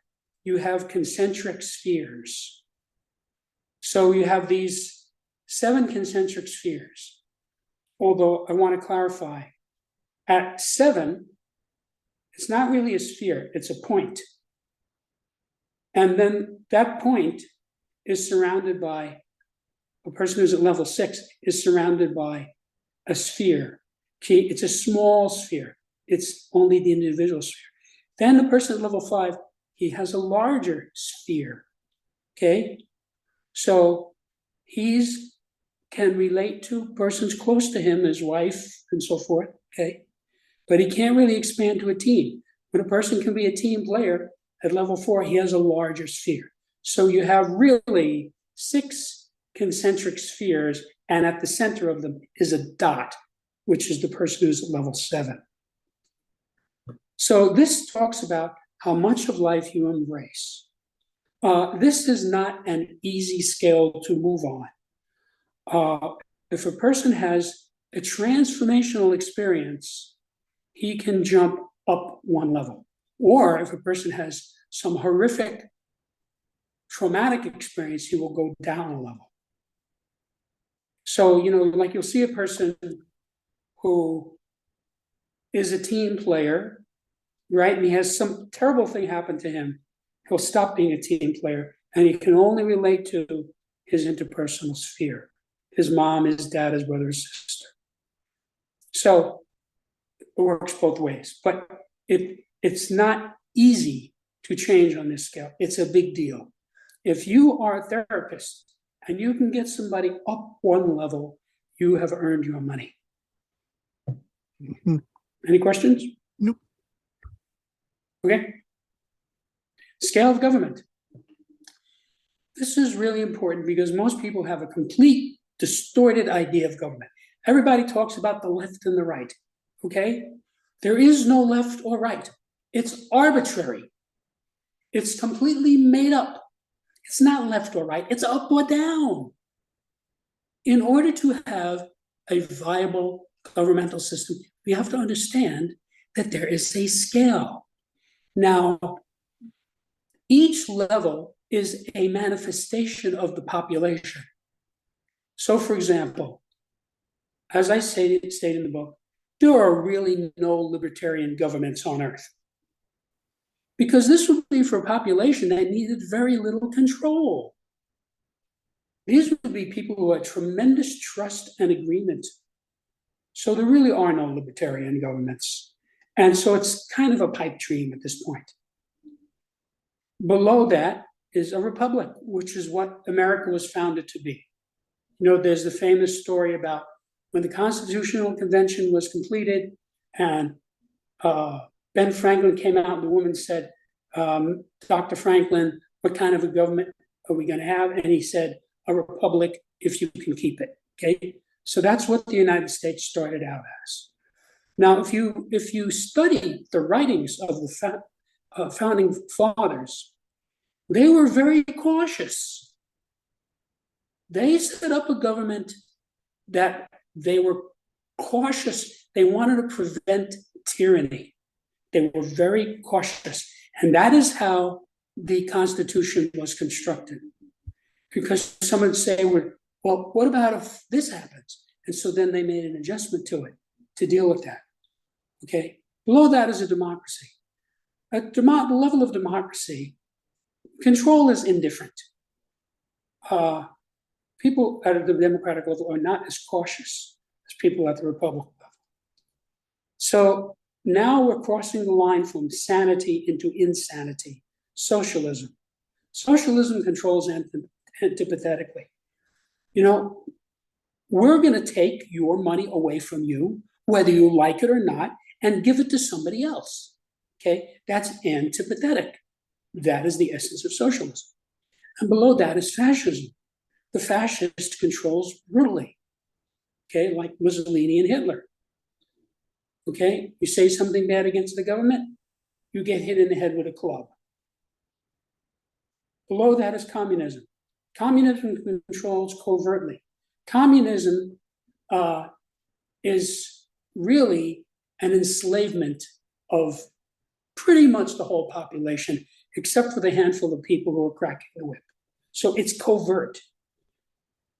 you have concentric spheres. So you have these 7 concentric spheres. Although I want to clarify, at 7, it's not really a sphere, it's a point. And then that point is surrounded by, a person who's at level 6 is surrounded by a sphere. Okay, it's a small sphere. It's only the individual sphere. Then the person at level 5, he has a larger sphere. Okay, so he's can relate to persons close to him, his wife and so forth. Okay, but he can't really expand to a team. When a person can be a team player at level 4, he has a larger sphere. So you have really 6 concentric spheres, and at the center of them is a dot, which is the person who's at level 7. So this talks about how much of life you embrace. This is not an easy scale to move on. If a person has a transformational experience, he can jump up 1 level. Or if a person has some horrific traumatic experience, he will go down a level. So, like you'll see a person who is a team player, right? And he has some terrible thing happen to him. He'll stop being a team player and he can only relate to his interpersonal sphere, his mom, his dad, his brother, his sister. So it works both ways, but it's not easy to change on this scale. It's a big deal. If you are a therapist and you can get somebody up 1 level, you have earned your money. Mm-hmm. Any questions? Nope. Okay. Scale of government. This is really important because most people have a complete distorted idea of government. Everybody talks about the left and the right, okay? There is no left or right. It's arbitrary. It's completely made up. It's not left or right, it's up or down. In order to have a viable governmental system, we have to understand that there is a scale. Now, each level is a manifestation of the population. So, for example, as I stated in the book, there are really no libertarian governments on earth. Because this would be for a population that needed very little control. These would be people who had tremendous trust and agreement. So there really are no libertarian governments. And so it's kind of a pipe dream at this point. Below that is a republic, which is what America was founded to be. You know, there's the famous story about when the Constitutional Convention was completed and Ben Franklin came out and the woman said, Dr. Franklin, what kind of a government are we going to have? And he said, a republic if you can keep it. Okay, so that's what the United States started out as. Now, if you study the writings of the founding fathers, they were very cautious. They set up a government that they were cautious. They wanted to prevent tyranny. They were very cautious. And that is how the Constitution was constructed. Because some would say, well, what about if this happens? And so then they made an adjustment to it to deal with that. Okay. Below that is a democracy. At the level of democracy, control is indifferent. People at the democratic level are not as cautious as people at the republican level. So now we're crossing the line from sanity into insanity, socialism. Socialism controls antipathetically. You know, we're going to take your money away from you, whether you like it or not, and give it to somebody else. Okay, that's antipathetic. That is the essence of socialism. And below that is fascism. The fascist controls brutally, okay, like Mussolini and Hitler. Okay, you say something bad against the government, you get hit in the head with a club. Below that is communism. Communism controls covertly. Communism is really an enslavement of pretty much the whole population, except for the handful of people who are cracking the whip. So it's covert.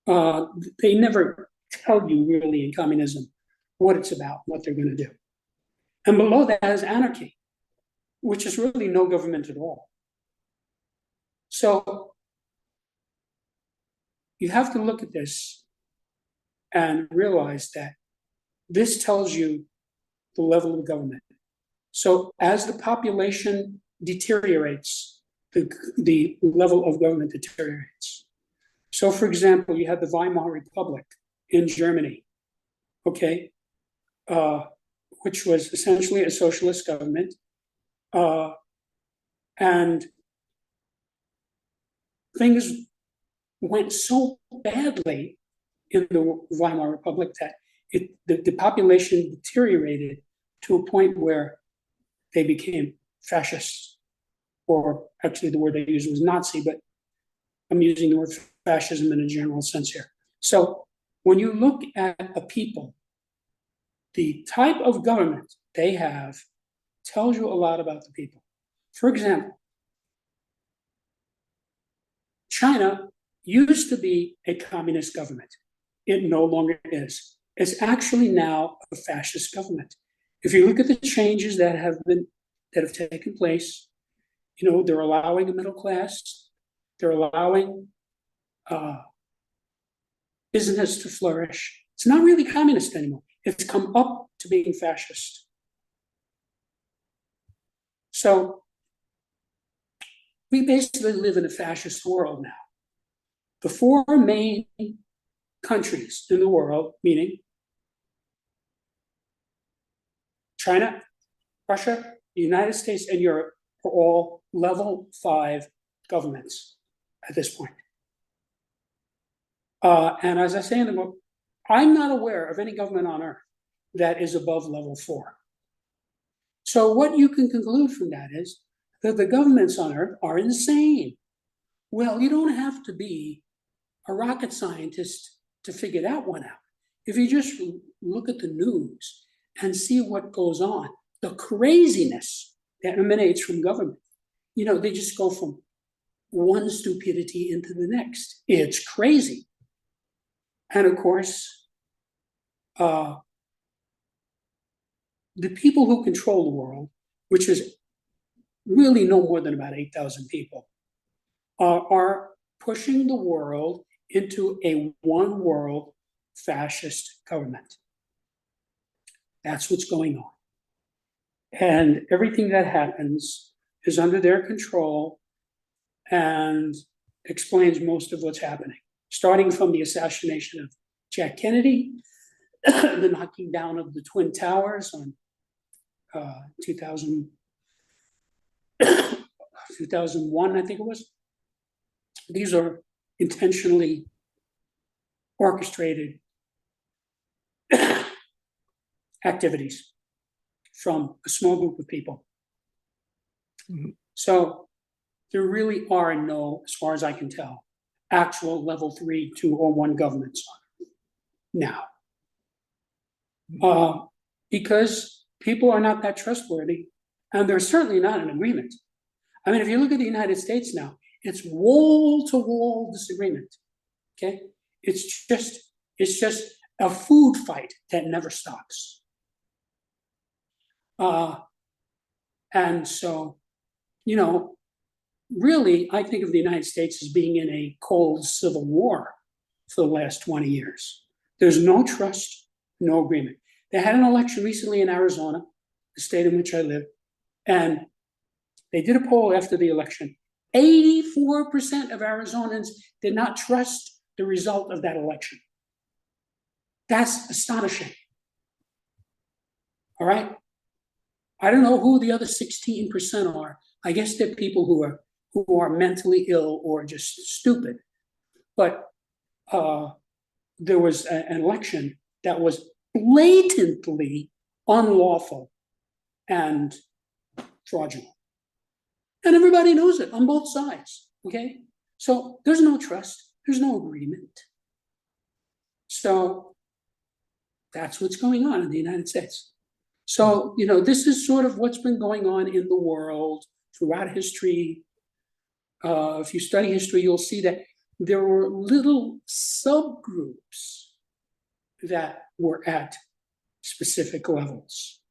They never tell you really in communism what it's about, what they're going to do. And below that is anarchy, which is really no government at all. So you have to look at this and realize that this tells you the level of government. So as the population deteriorates, the level of government deteriorates. So for example, you had the Weimar Republic in Germany, okay, which was essentially a socialist government. And things went so badly in the Weimar Republic that the population deteriorated to a point where they became fascists, or actually the word they used was Nazi, but I'm using the word fascism in a general sense here. So when you look at a people, the type of government they have tells you a lot about the people. For example, China used to be a communist government. It no longer is. It's actually now a fascist government. If you look at the changes that have taken place, you know, they're allowing a middle class, they're allowing business to flourish. It's not really communist anymore. It's come up to being fascist. So we basically live in a fascist world now. The four main countries in the world, meaning China, Russia, the United States, and Europe, are all level 5 governments at this point. And as I say in the book, I'm not aware of any government on earth that is above level 4. So what you can conclude from that is that the governments on earth are insane. Well, you don't have to be a rocket scientist to figure that one out. If you just look at the news and see what goes on, the craziness that emanates from government. You know, they just go from one stupidity into the next. It's crazy. And of course, the people who control the world, which is really no more than about 8,000 people, are pushing the world into a one world fascist government. That's what's going on. And everything that happens is under their control and explains most of what's happening, starting from the assassination of Jack Kennedy, the knocking down of the Twin Towers on 2001, I think it was. These are intentionally orchestrated activities from a small group of people. Mm-hmm. So there really are no, as far as I can tell, actual level 3, 2, or 1 governments now. Because people are not that trustworthy, and there's certainly not an agreement. I mean, if you look at the United States now, it's wall-to-wall disagreement. Okay, it's just a food fight that never stops. And so, you know, really, I think of the United States as being in a cold civil war for the last 20 years. There's no trust, no agreement. They had an election recently in Arizona, the state in which I live, and they did a poll after the election. 84% of Arizonans did not trust the result of that election. That's astonishing. All right? I don't know who the other 16% are. I guess they're people who are mentally ill or just stupid. But there was an election that was blatantly unlawful and fraudulent. And everybody knows it on both sides, okay? So there's no trust, there's no agreement. So that's what's going on in the United States. So, you know, this is sort of what's been going on in the world throughout history. If you study history, you'll see that there were little subgroups that were at specific levels.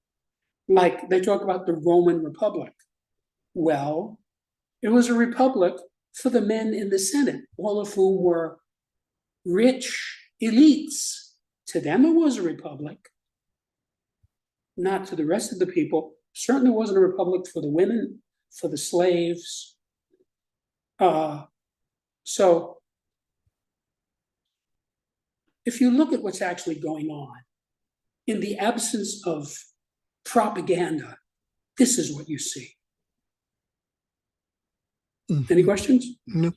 Like they talk about the Roman Republic. Well, it was a republic for the men in the Senate, all of whom were rich elites. To them, it was a republic. Not to the rest of the people. Certainly wasn't a republic for the women, for the slaves. So if you look at what's actually going on, in the absence of propaganda, this is what you see. Mm-hmm. Any questions? No.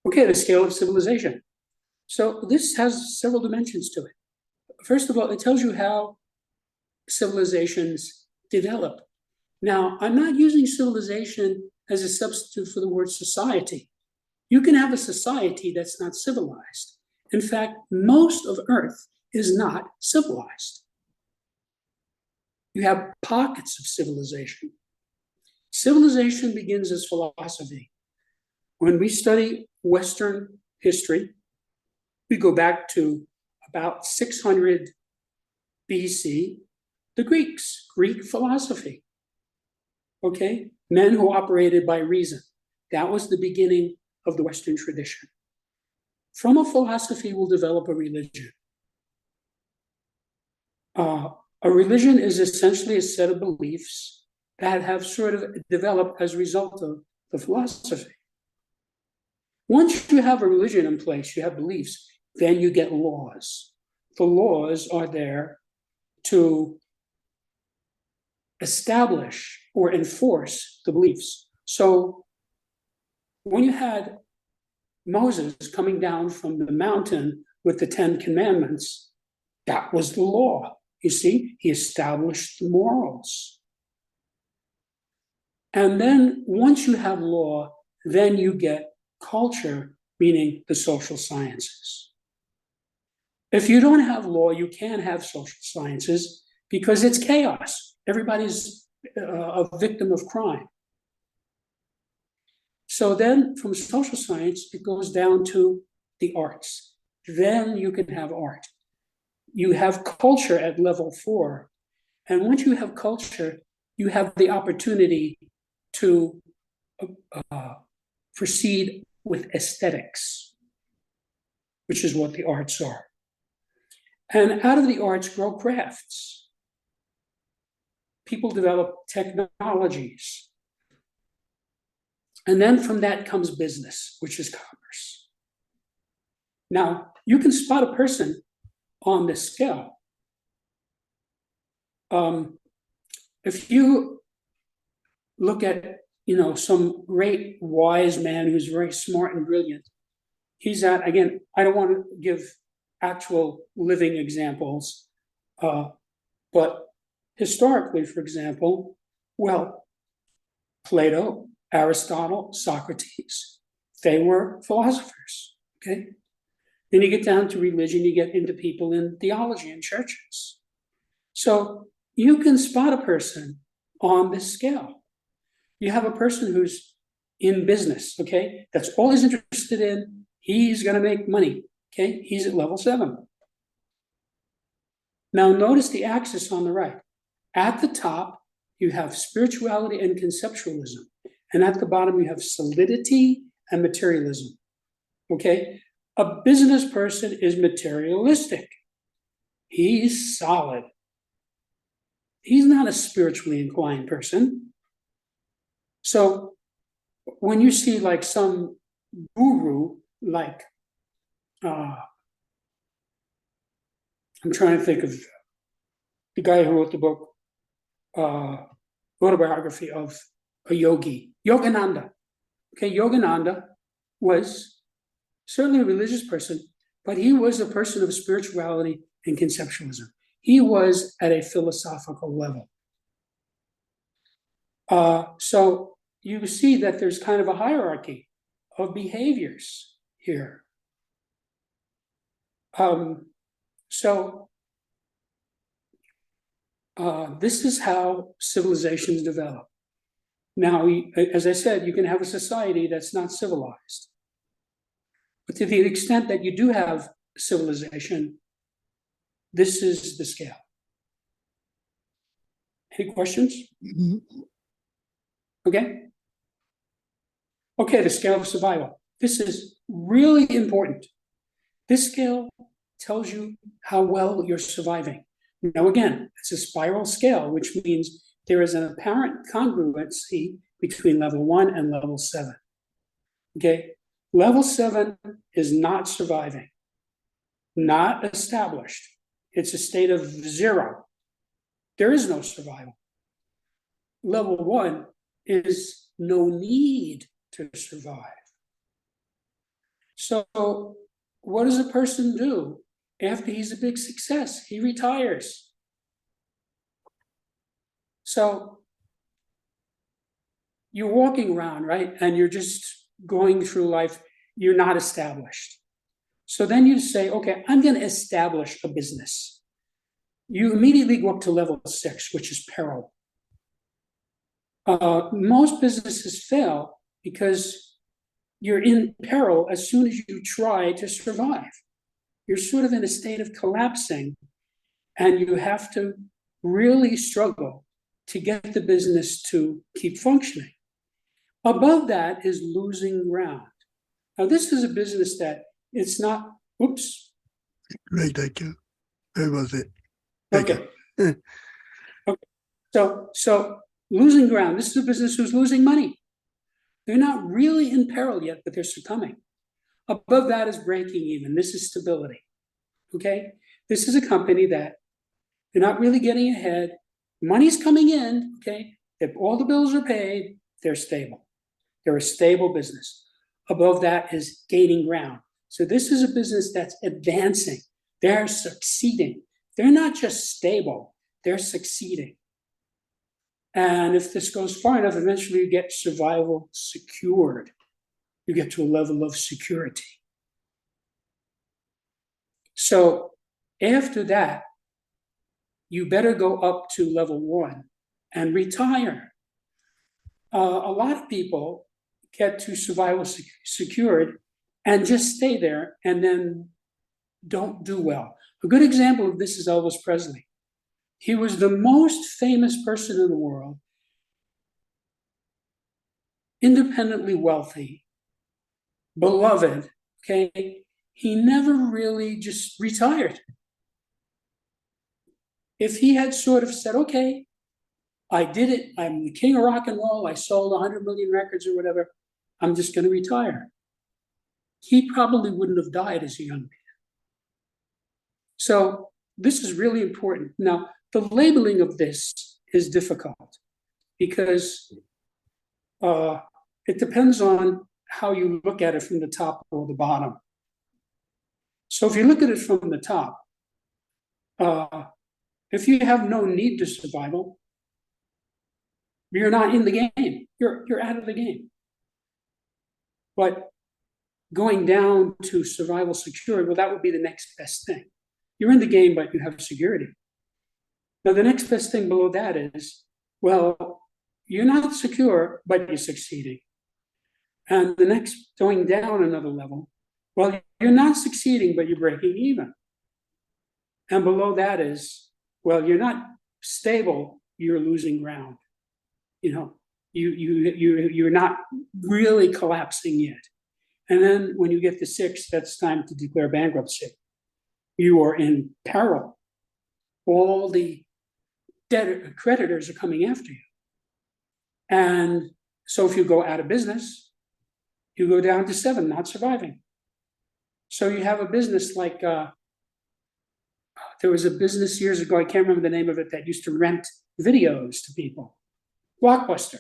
Okay, the scale of civilization. So this has several dimensions to it. First of all, it tells you how civilizations develop. Now, I'm not using civilization as a substitute for the word society. You can have a society that's not civilized. In fact, most of Earth is not civilized. You have pockets of civilization. Civilization begins as philosophy. When we study Western history, we go back to about 600 BC, the Greeks, Greek philosophy. Okay, men who operated by reason. That was the beginning of the Western tradition. From a philosophy will develop a religion. A religion is essentially a set of beliefs that have sort of developed as a result of the philosophy. Once you have a religion in place, you have beliefs, then you get laws. The laws are there to establish or enforce the beliefs. So when you had Moses coming down from the mountain with the 10 commandments, that was the law. You see, he established the morals. And then once you have law, then you get culture, meaning the social sciences. If you don't have law, you can't have social sciences because it's chaos. Everybody's a victim of crime. So then from social science, it goes down to the arts. Then you can have art. You have culture at level 4. And once you have culture, you have the opportunity to proceed with aesthetics, which is what the arts are. And out of the arts grow crafts. People develop technologies. And then from that comes business, which is commerce. Now, you can spot a person on this scale. If you look at, some great wise man who's very smart and brilliant, he's at, again, I don't want to give actual living examples, but historically, for example, Plato, Aristotle, Socrates, they were philosophers, okay? Then you get down to religion, you get into people in theology and churches. So you can spot a person on this scale. You have a person who's in business, okay? That's all he's interested in. He's going to make money, okay? He's at level 7. Now notice the axis on the right. At the top, you have spirituality and conceptualism. And at the bottom, you have solidity and materialism, okay? A business person is materialistic. He's solid. He's not a spiritually inclined person. So when you see like some guru, like, I'm trying to think of the guy who wrote the book, autobiography of a yogi, Yogananda. Okay, Yogananda was certainly a religious person, but he was a person of spirituality and conceptualism. He was at a philosophical level. So you see that there's kind of a hierarchy of behaviors here. This is how civilizations develop. Now, as I said, you can have a society that's not civilized. But to the extent that you do have civilization, this is the scale. Any questions? Mhm. Okay. Okay, the scale of survival. This is really important. This scale tells you how well you're surviving. Now, again, it's a spiral scale, which means there is an apparent congruency between level 1 and level 7. Okay, level 7 is not surviving, not established. It's a state of 0. There is no survival. Level 1 is no need to survive. So what does a person do after he's a big success? He retires. So you're walking around, right? And you're just going through life. You're not established. So then you say, okay, I'm going to establish a business. You immediately go up to level 6, which is peril. Most businesses fail because you're in peril as soon as you try to survive. You're sort of in a state of collapsing, and you have to really struggle to get the business to keep functioning. Above that is losing ground. Now, this is a business that it's not, oops. Right, thank you. Where was it? Okay. Okay. So losing ground. This is a business who's losing money. They're not really in peril yet, but they're succumbing. Above that is breaking even. This is stability. Okay? This is a company that they're not really getting ahead. Money's coming in. Okay? If all the bills are paid, they're stable. They're a stable business. Above that is gaining ground. So this is a business that's advancing. They're succeeding. They're not just stable, they're succeeding. And if this goes far enough, eventually you get survival secured. You get to a level of security. So After that, you better go up to level 1 and retire. A lot of people get to survival secured and just stay there and then don't do well. A good example of this is Elvis Presley. He was the most famous person in the world, independently wealthy, beloved, okay? He never really just retired. If he had sort of said, okay, I did it, I'm the king of rock and roll, I sold 100 million records or whatever, I'm just going to retire, he probably wouldn't have died as a young man. So this is really important. Now, the labeling of this is difficult because it depends on how you look at it from the top or the bottom. So if you look at it from the top, if you have no need to survival, you're not in the game. You're out of the game. But going down to survival secured, well, that would be the next best thing. You're in the game, but you have security. Now, the next best thing below that is, well, you're not secure, but you're succeeding. And the next, going down another level, well, you're not succeeding, but you're breaking even. And below that is, well, you're not stable, you're losing ground. You know, you're not really collapsing yet. And then when you get to 6, that's time to declare bankruptcy. You are in peril. All the creditors are coming after you. And so if you go out of business, you go down to 7, not surviving. So you have a business like, there was a business years ago, I can't remember the name of it, that used to rent videos to people. Blockbuster.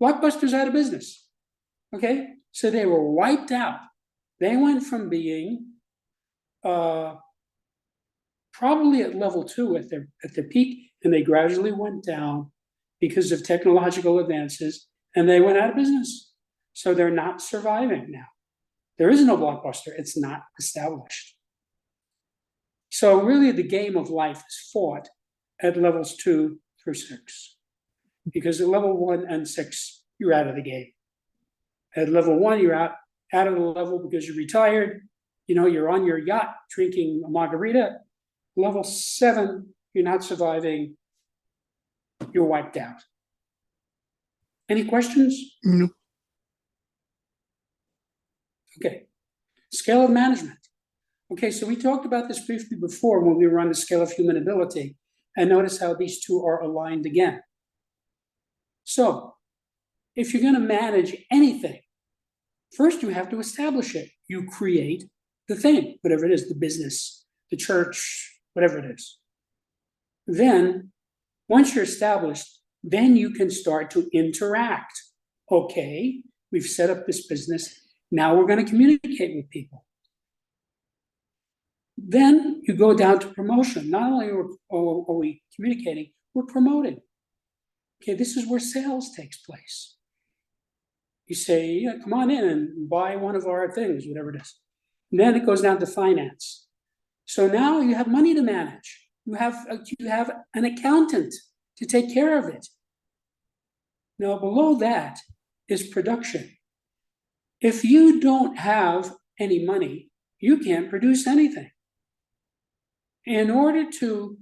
Blockbuster's out of business. Okay? So they were wiped out. They went from being probably at level 2 at their peak, and they gradually went down because of technological advances, and they went out of business. So they're not surviving now. There is no Blockbuster. It's not established. So really the game of life is fought at levels 2 through 6. Because at level 1 and 6, you're out of the game. At level 1, you're out of the level because you're retired. You know, you're on your yacht drinking a margarita. Level 7, you're not surviving. You're wiped out. Any questions? No. Okay. Scale of management. Okay, so we talked about this briefly before when we were on the scale of human ability, and notice how these two are aligned again. So, if you're going to manage anything, first you have to establish it. You create the thing, whatever it is, the business, the church, whatever it is. Then, once you're established, then you can start to interact. Okay, we've set up this business. Now we're going to communicate with people. Then you go down to promotion. Not only are we communicating, we're promoting. Okay, this is where sales takes place. You say, yeah, come on in and buy one of our things, whatever it is. And then it goes down to finance. So now you have money to manage. You have an accountant to take care of it. Now below that is production. If you don't have any money, you can't produce anything. In order to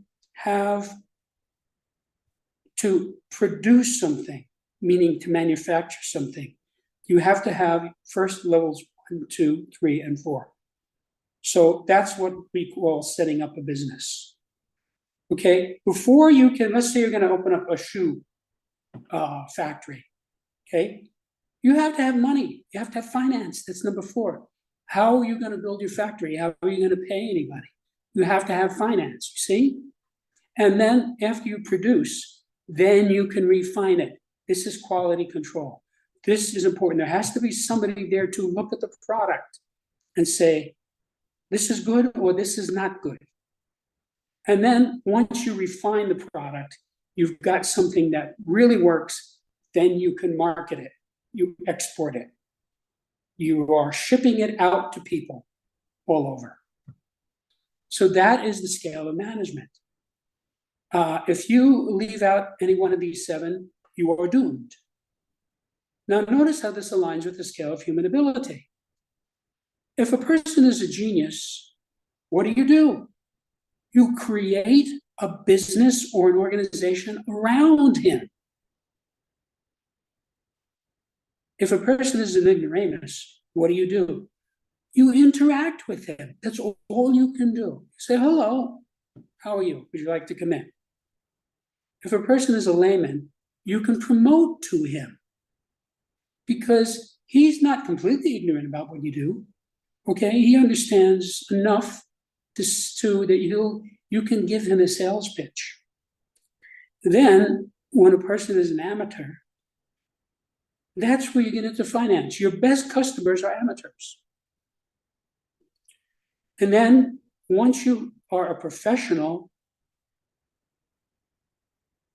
produce something, meaning to manufacture something, you have to have first levels 1, 2, 3, and 4. So that's what we call setting up a business. Okay, before you can, let's say you're going to open up a shoe factory. Okay, you have to have money. You have to have finance. That's number 4. How are you going to build your factory? How are you going to pay anybody? You have to have finance, you see? And then after you produce, then you can refine it. This is quality control. This is important. There has to be somebody there to look at the product and say, this is good or this is not good. And then once you refine the product, you've got something that really works, then you can market it. You export it. You are shipping it out to people all over. So that is the scale of management. If you leave out any one of these 7, you are doomed. Now, notice how this aligns with the scale of human ability. If a person is a genius, what do? You create a business or an organization around him. If a person is an ignoramus, what do? You interact with him. That's all you can do. Say, hello, how are you? Would you like to come in? If a person is a layman, you can promote to him because he's not completely ignorant about what you do. Okay, he understands enough that you can give him a sales pitch. Then, when a person is an amateur, that's where you get into finance. Your best customers are amateurs. And then, once you are a professional,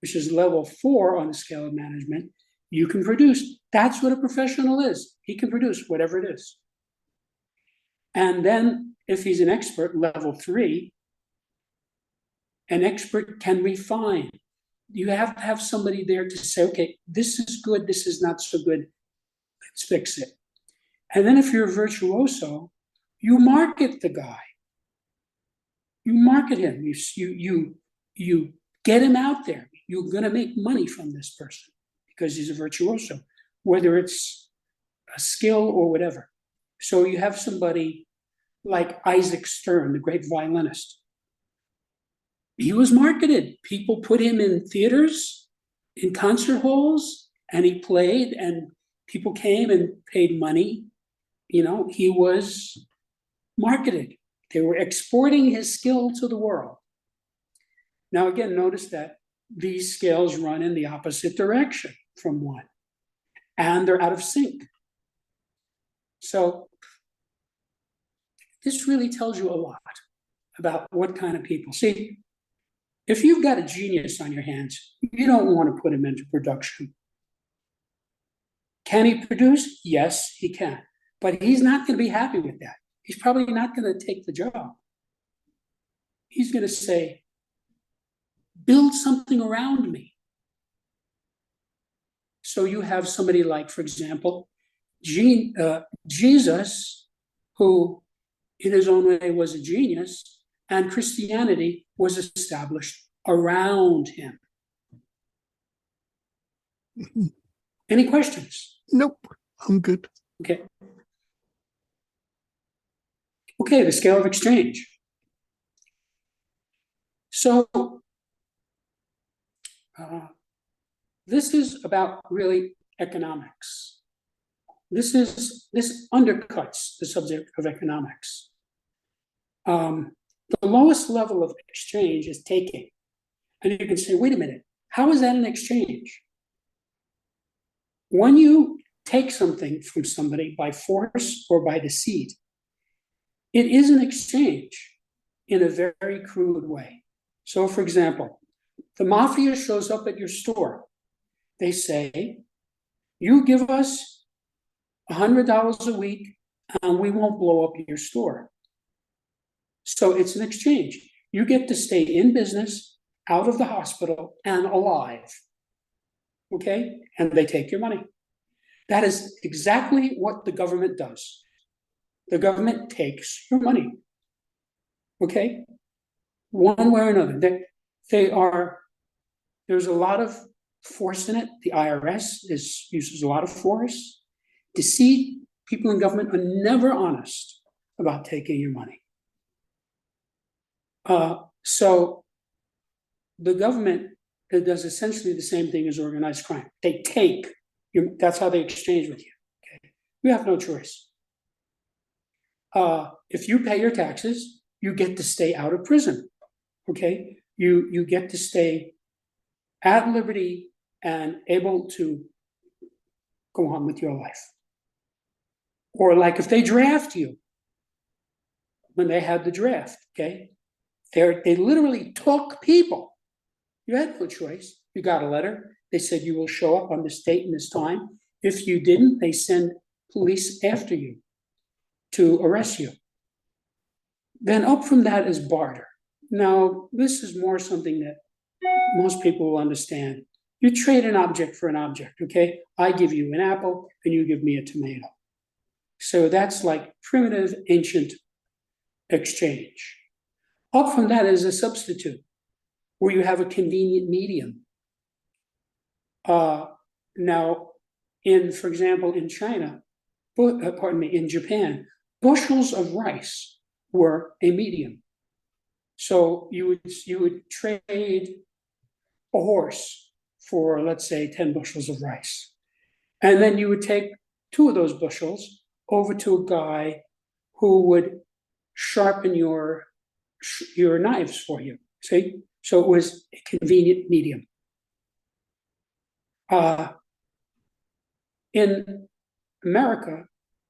which is level 4 on the scale of management, you can produce. That's what a professional is. He can produce whatever it is. And then, if he's an expert, level 3, an expert can refine. You have to have somebody there to say, okay, this is good, this is not so good, let's fix it. And then if you're a virtuoso, you market the guy. You market him, you get him out there. You're gonna make money from this person because he's a virtuoso, whether it's a skill or whatever. So you have somebody like Isaac Stern, the great violinist. He was marketed. People put him in theaters, in concert halls, and he played, and people came and paid money. He was marketed. They were exporting his skill to the world. Now, again, notice that these scales run in the opposite direction from one, and they're out of sync. So this really tells you a lot about what kind of people. See, if you've got a genius on your hands, you don't want to put him into production. Can he produce? Yes, he can. But he's not going to be happy with that. He's probably not going to take the job. He's going to say, build something around me. So you have somebody like, for example, Jesus, who in his own way was a genius, and Christianity was established around him. Any questions? Nope, I'm good. Okay. Okay, the scale of exchange. So this is about really economics. This undercuts the subject of economics. The lowest level of exchange is taking. And you can say, wait a minute, how is that an exchange? When you take something from somebody by force or by deceit, it is an exchange in a very crude way. So, for example, the mafia shows up at your store. They say, you give us $100 a week and we won't blow up your store. So it's an exchange. You get to stay in business, out of the hospital, and alive. Okay? And they take your money. That is exactly what the government does. The government takes your money. Okay? One way or another. There's a lot of force in it. The IRS uses a lot of force. Deceit, people in government are never honest about taking your money. So the government does essentially the same thing as organized crime. They take that's how they exchange with you. Okay? You have no choice. If you pay your taxes, you get to stay out of prison. Okay, you get to stay at liberty and able to go on with your life. Or like if they draft you, when they had the draft, okay, they literally took people. You had no choice. You got a letter. They said you will show up on this date and this time. If you didn't, they send police after you to arrest you. Then up from that is barter. Now, this is more something that most people will understand. You trade an object for an object, okay? I give you an apple and you give me a tomato. So that's like primitive ancient exchange. Up from that is a substitute, where you have a convenient medium. Now, for example, in China, in Japan, bushels of rice were a medium. So you would trade a horse for, let's say, 10 bushels of rice. And then you would take 2 of those bushels over to a guy who would sharpen your knives for you. See? So it was a convenient medium. In America,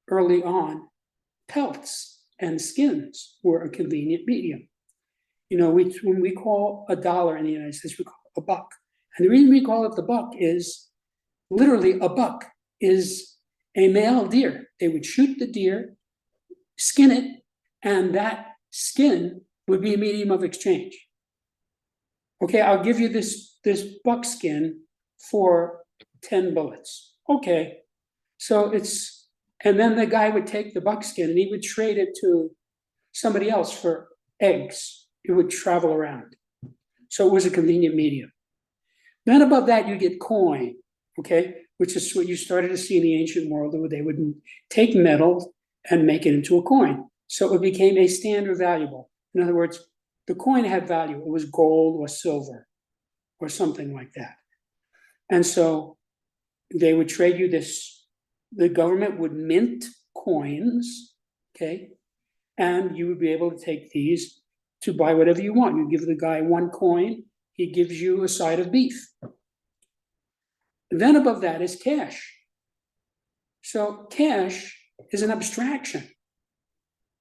early on, pelts and skins were a convenient medium. You know, when we call $1 in the United States, we call it a buck. And the reason we call it the buck is literally a buck is a male deer. They would shoot the deer, skin it, and that skin would be a medium of exchange. Okay, I'll give you this buck skin for 10 bullets. Okay, so and then the guy would take the buckskin and he would trade it to somebody else for eggs. It would travel around. So it was a convenient medium. Then above that, you get coin, okay, which is what you started to see in the ancient world, where they would take metal and make it into a coin. So it became a standard valuable. In other words, the coin had value. It was gold or silver or something like that. And so they would trade you this. The government would mint coins, okay, and you would be able to take these to buy whatever you want. You give the guy 1 coin, he gives you a side of beef. Then above that is cash. So cash is an abstraction.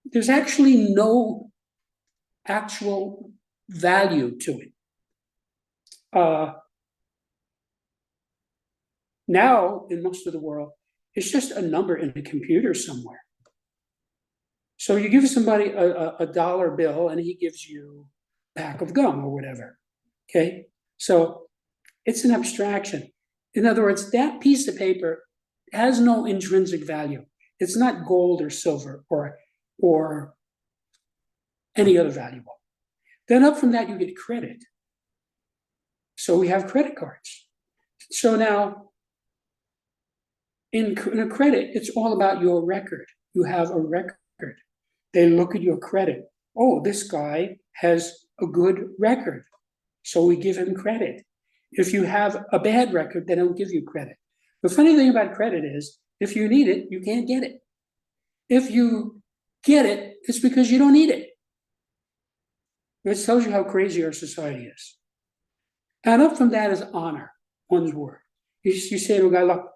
There's actually no actual value to it. Now, in most of the world, it's just a number in a computer somewhere. So you give somebody a dollar bill and he gives you a pack of gum or whatever, okay? So it's an abstraction. In other words, that piece of paper has no intrinsic value. It's not gold or silver or any other valuable. Then up from that, you get credit. So we have credit cards. So now, in a credit, it's all about your record. You have a record. They look at your credit. Oh, this guy has a good record, so we give him credit. If you have a bad record, they don't give you credit. The funny thing about credit is, if you need it, you can't get it. If you get it, it's because you don't need it. This tells you how crazy our society is. And up from that is honor, one's word. You say to a guy, look,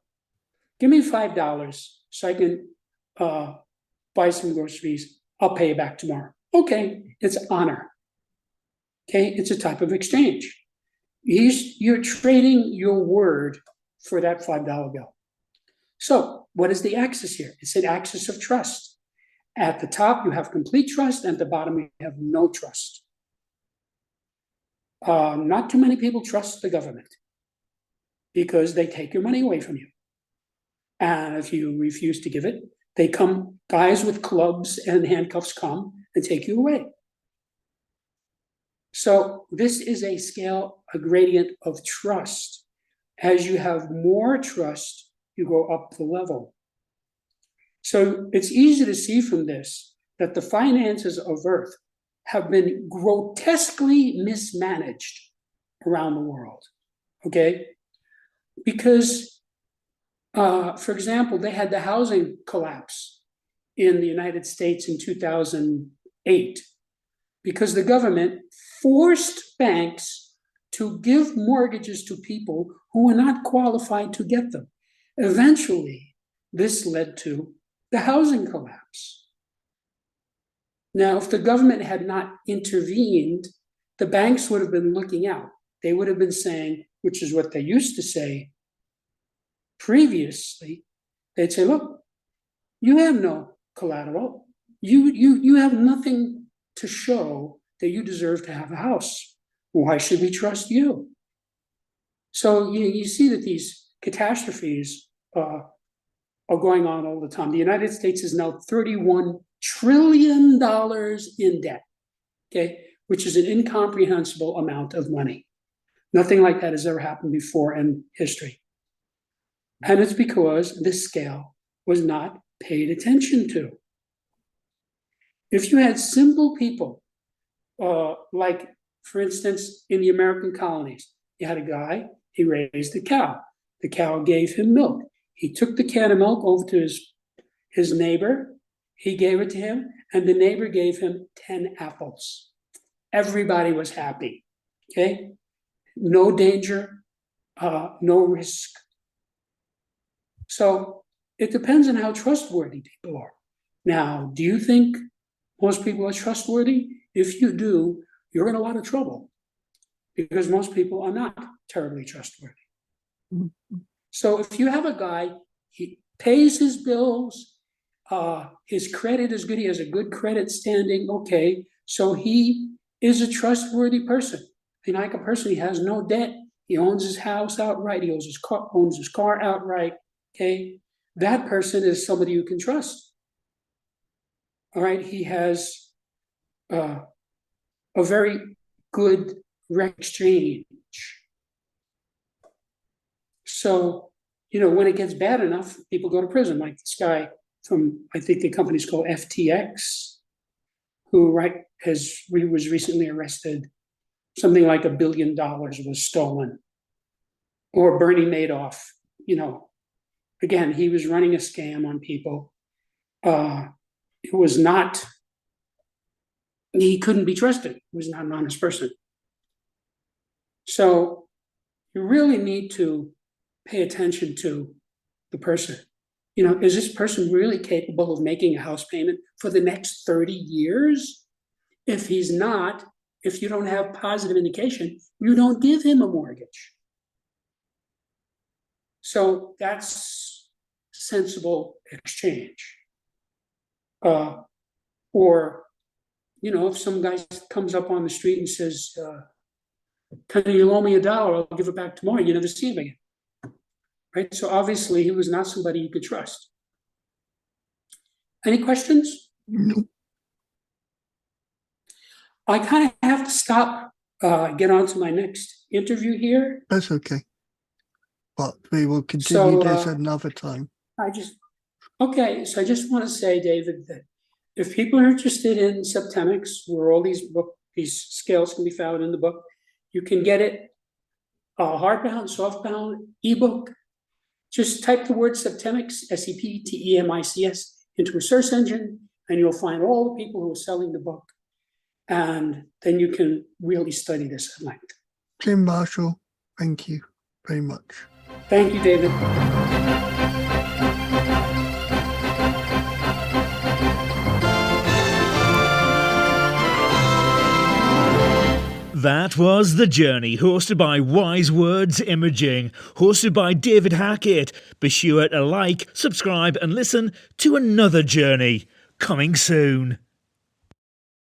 give me $5 so I can buy some groceries. I'll pay you back tomorrow. Okay, it's honor. Okay, it's a type of exchange. You're trading your word for that $5 bill. So what is the axis here? It's an axis of trust. At the top, you have complete trust, and at the bottom, you have no trust. Not too many people trust the government because they take your money away from you. And if you refuse to give it, guys with clubs and handcuffs come and take you away. So this is a gradient of trust. As you have more trust, you go up the level. So it's easy to see from this that the finances of Earth have been grotesquely mismanaged around the world, okay? Because, for example, they had the housing collapse in the United States in 2008 because the government forced banks to give mortgages to people who were not qualified to get them. Eventually, this led to the housing collapse. Now, if the government had not intervened, the banks would have been looking out. They would have been saying, which is what they used to say previously, they'd say, look, you have no collateral. You have nothing to show that you deserve to have a house. Why should we trust you? So you see that these catastrophes are going on all the time. The United States is now $31 trillion in debt, okay, which is an incomprehensible amount of money. Nothing like that has ever happened before in history. And it's because this scale was not paid attention to. If you had simple people, like, for instance, in the American colonies, you had a guy, he raised a cow. The cow gave him milk. He took the can of milk over to his neighbor. He gave it to him, and the neighbor gave him 10 apples. Everybody was happy, okay? No danger, no risk. So it depends on how trustworthy people are. Now, do you think most people are trustworthy? If you do, you're in a lot of trouble because most people are not terribly trustworthy. So if you have a guy, he pays his bills, his credit is good, he has a good credit standing, okay, so he is a trustworthy person. And like a person, he has no debt, he owns his house outright, he owns his car outright, okay? That person is somebody you can trust. All right, he has a very good exchange. So, when it gets bad enough, people go to prison, like this guy from, I think the company's called FTX, who was recently arrested. Something like $1 billion was stolen. Or Bernie Madoff, again, he was running a scam on people. He couldn't be trusted. He was not an honest person. So you really need to pay attention to the person. Is this person really capable of making a house payment for the next 30 years? If he's not, if you don't have positive indication, you don't give him a mortgage. So that's sensible exchange. Or, if some guy comes up on the street and says, can you loan me $1? I'll give it back tomorrow. You never see him again. Right? So obviously he was not somebody you could trust. Any questions? No. I kind of have to stop, get on to my next interview here. That's okay. But we will continue this another time. So I just want to say, David, that if people are interested in Septemics, where all these scales can be found in the book, you can get it hardbound, softbound, ebook. Just type the word Septemics, Septemics, into a search engine, and you'll find all the people who are selling the book. And then you can really study this at length. Jim Marshall, thank you very much. Thank you, David. That was The Journey, hosted by Wise Words Imaging, hosted by David Hackett. Be sure to like, subscribe and listen to another journey coming soon.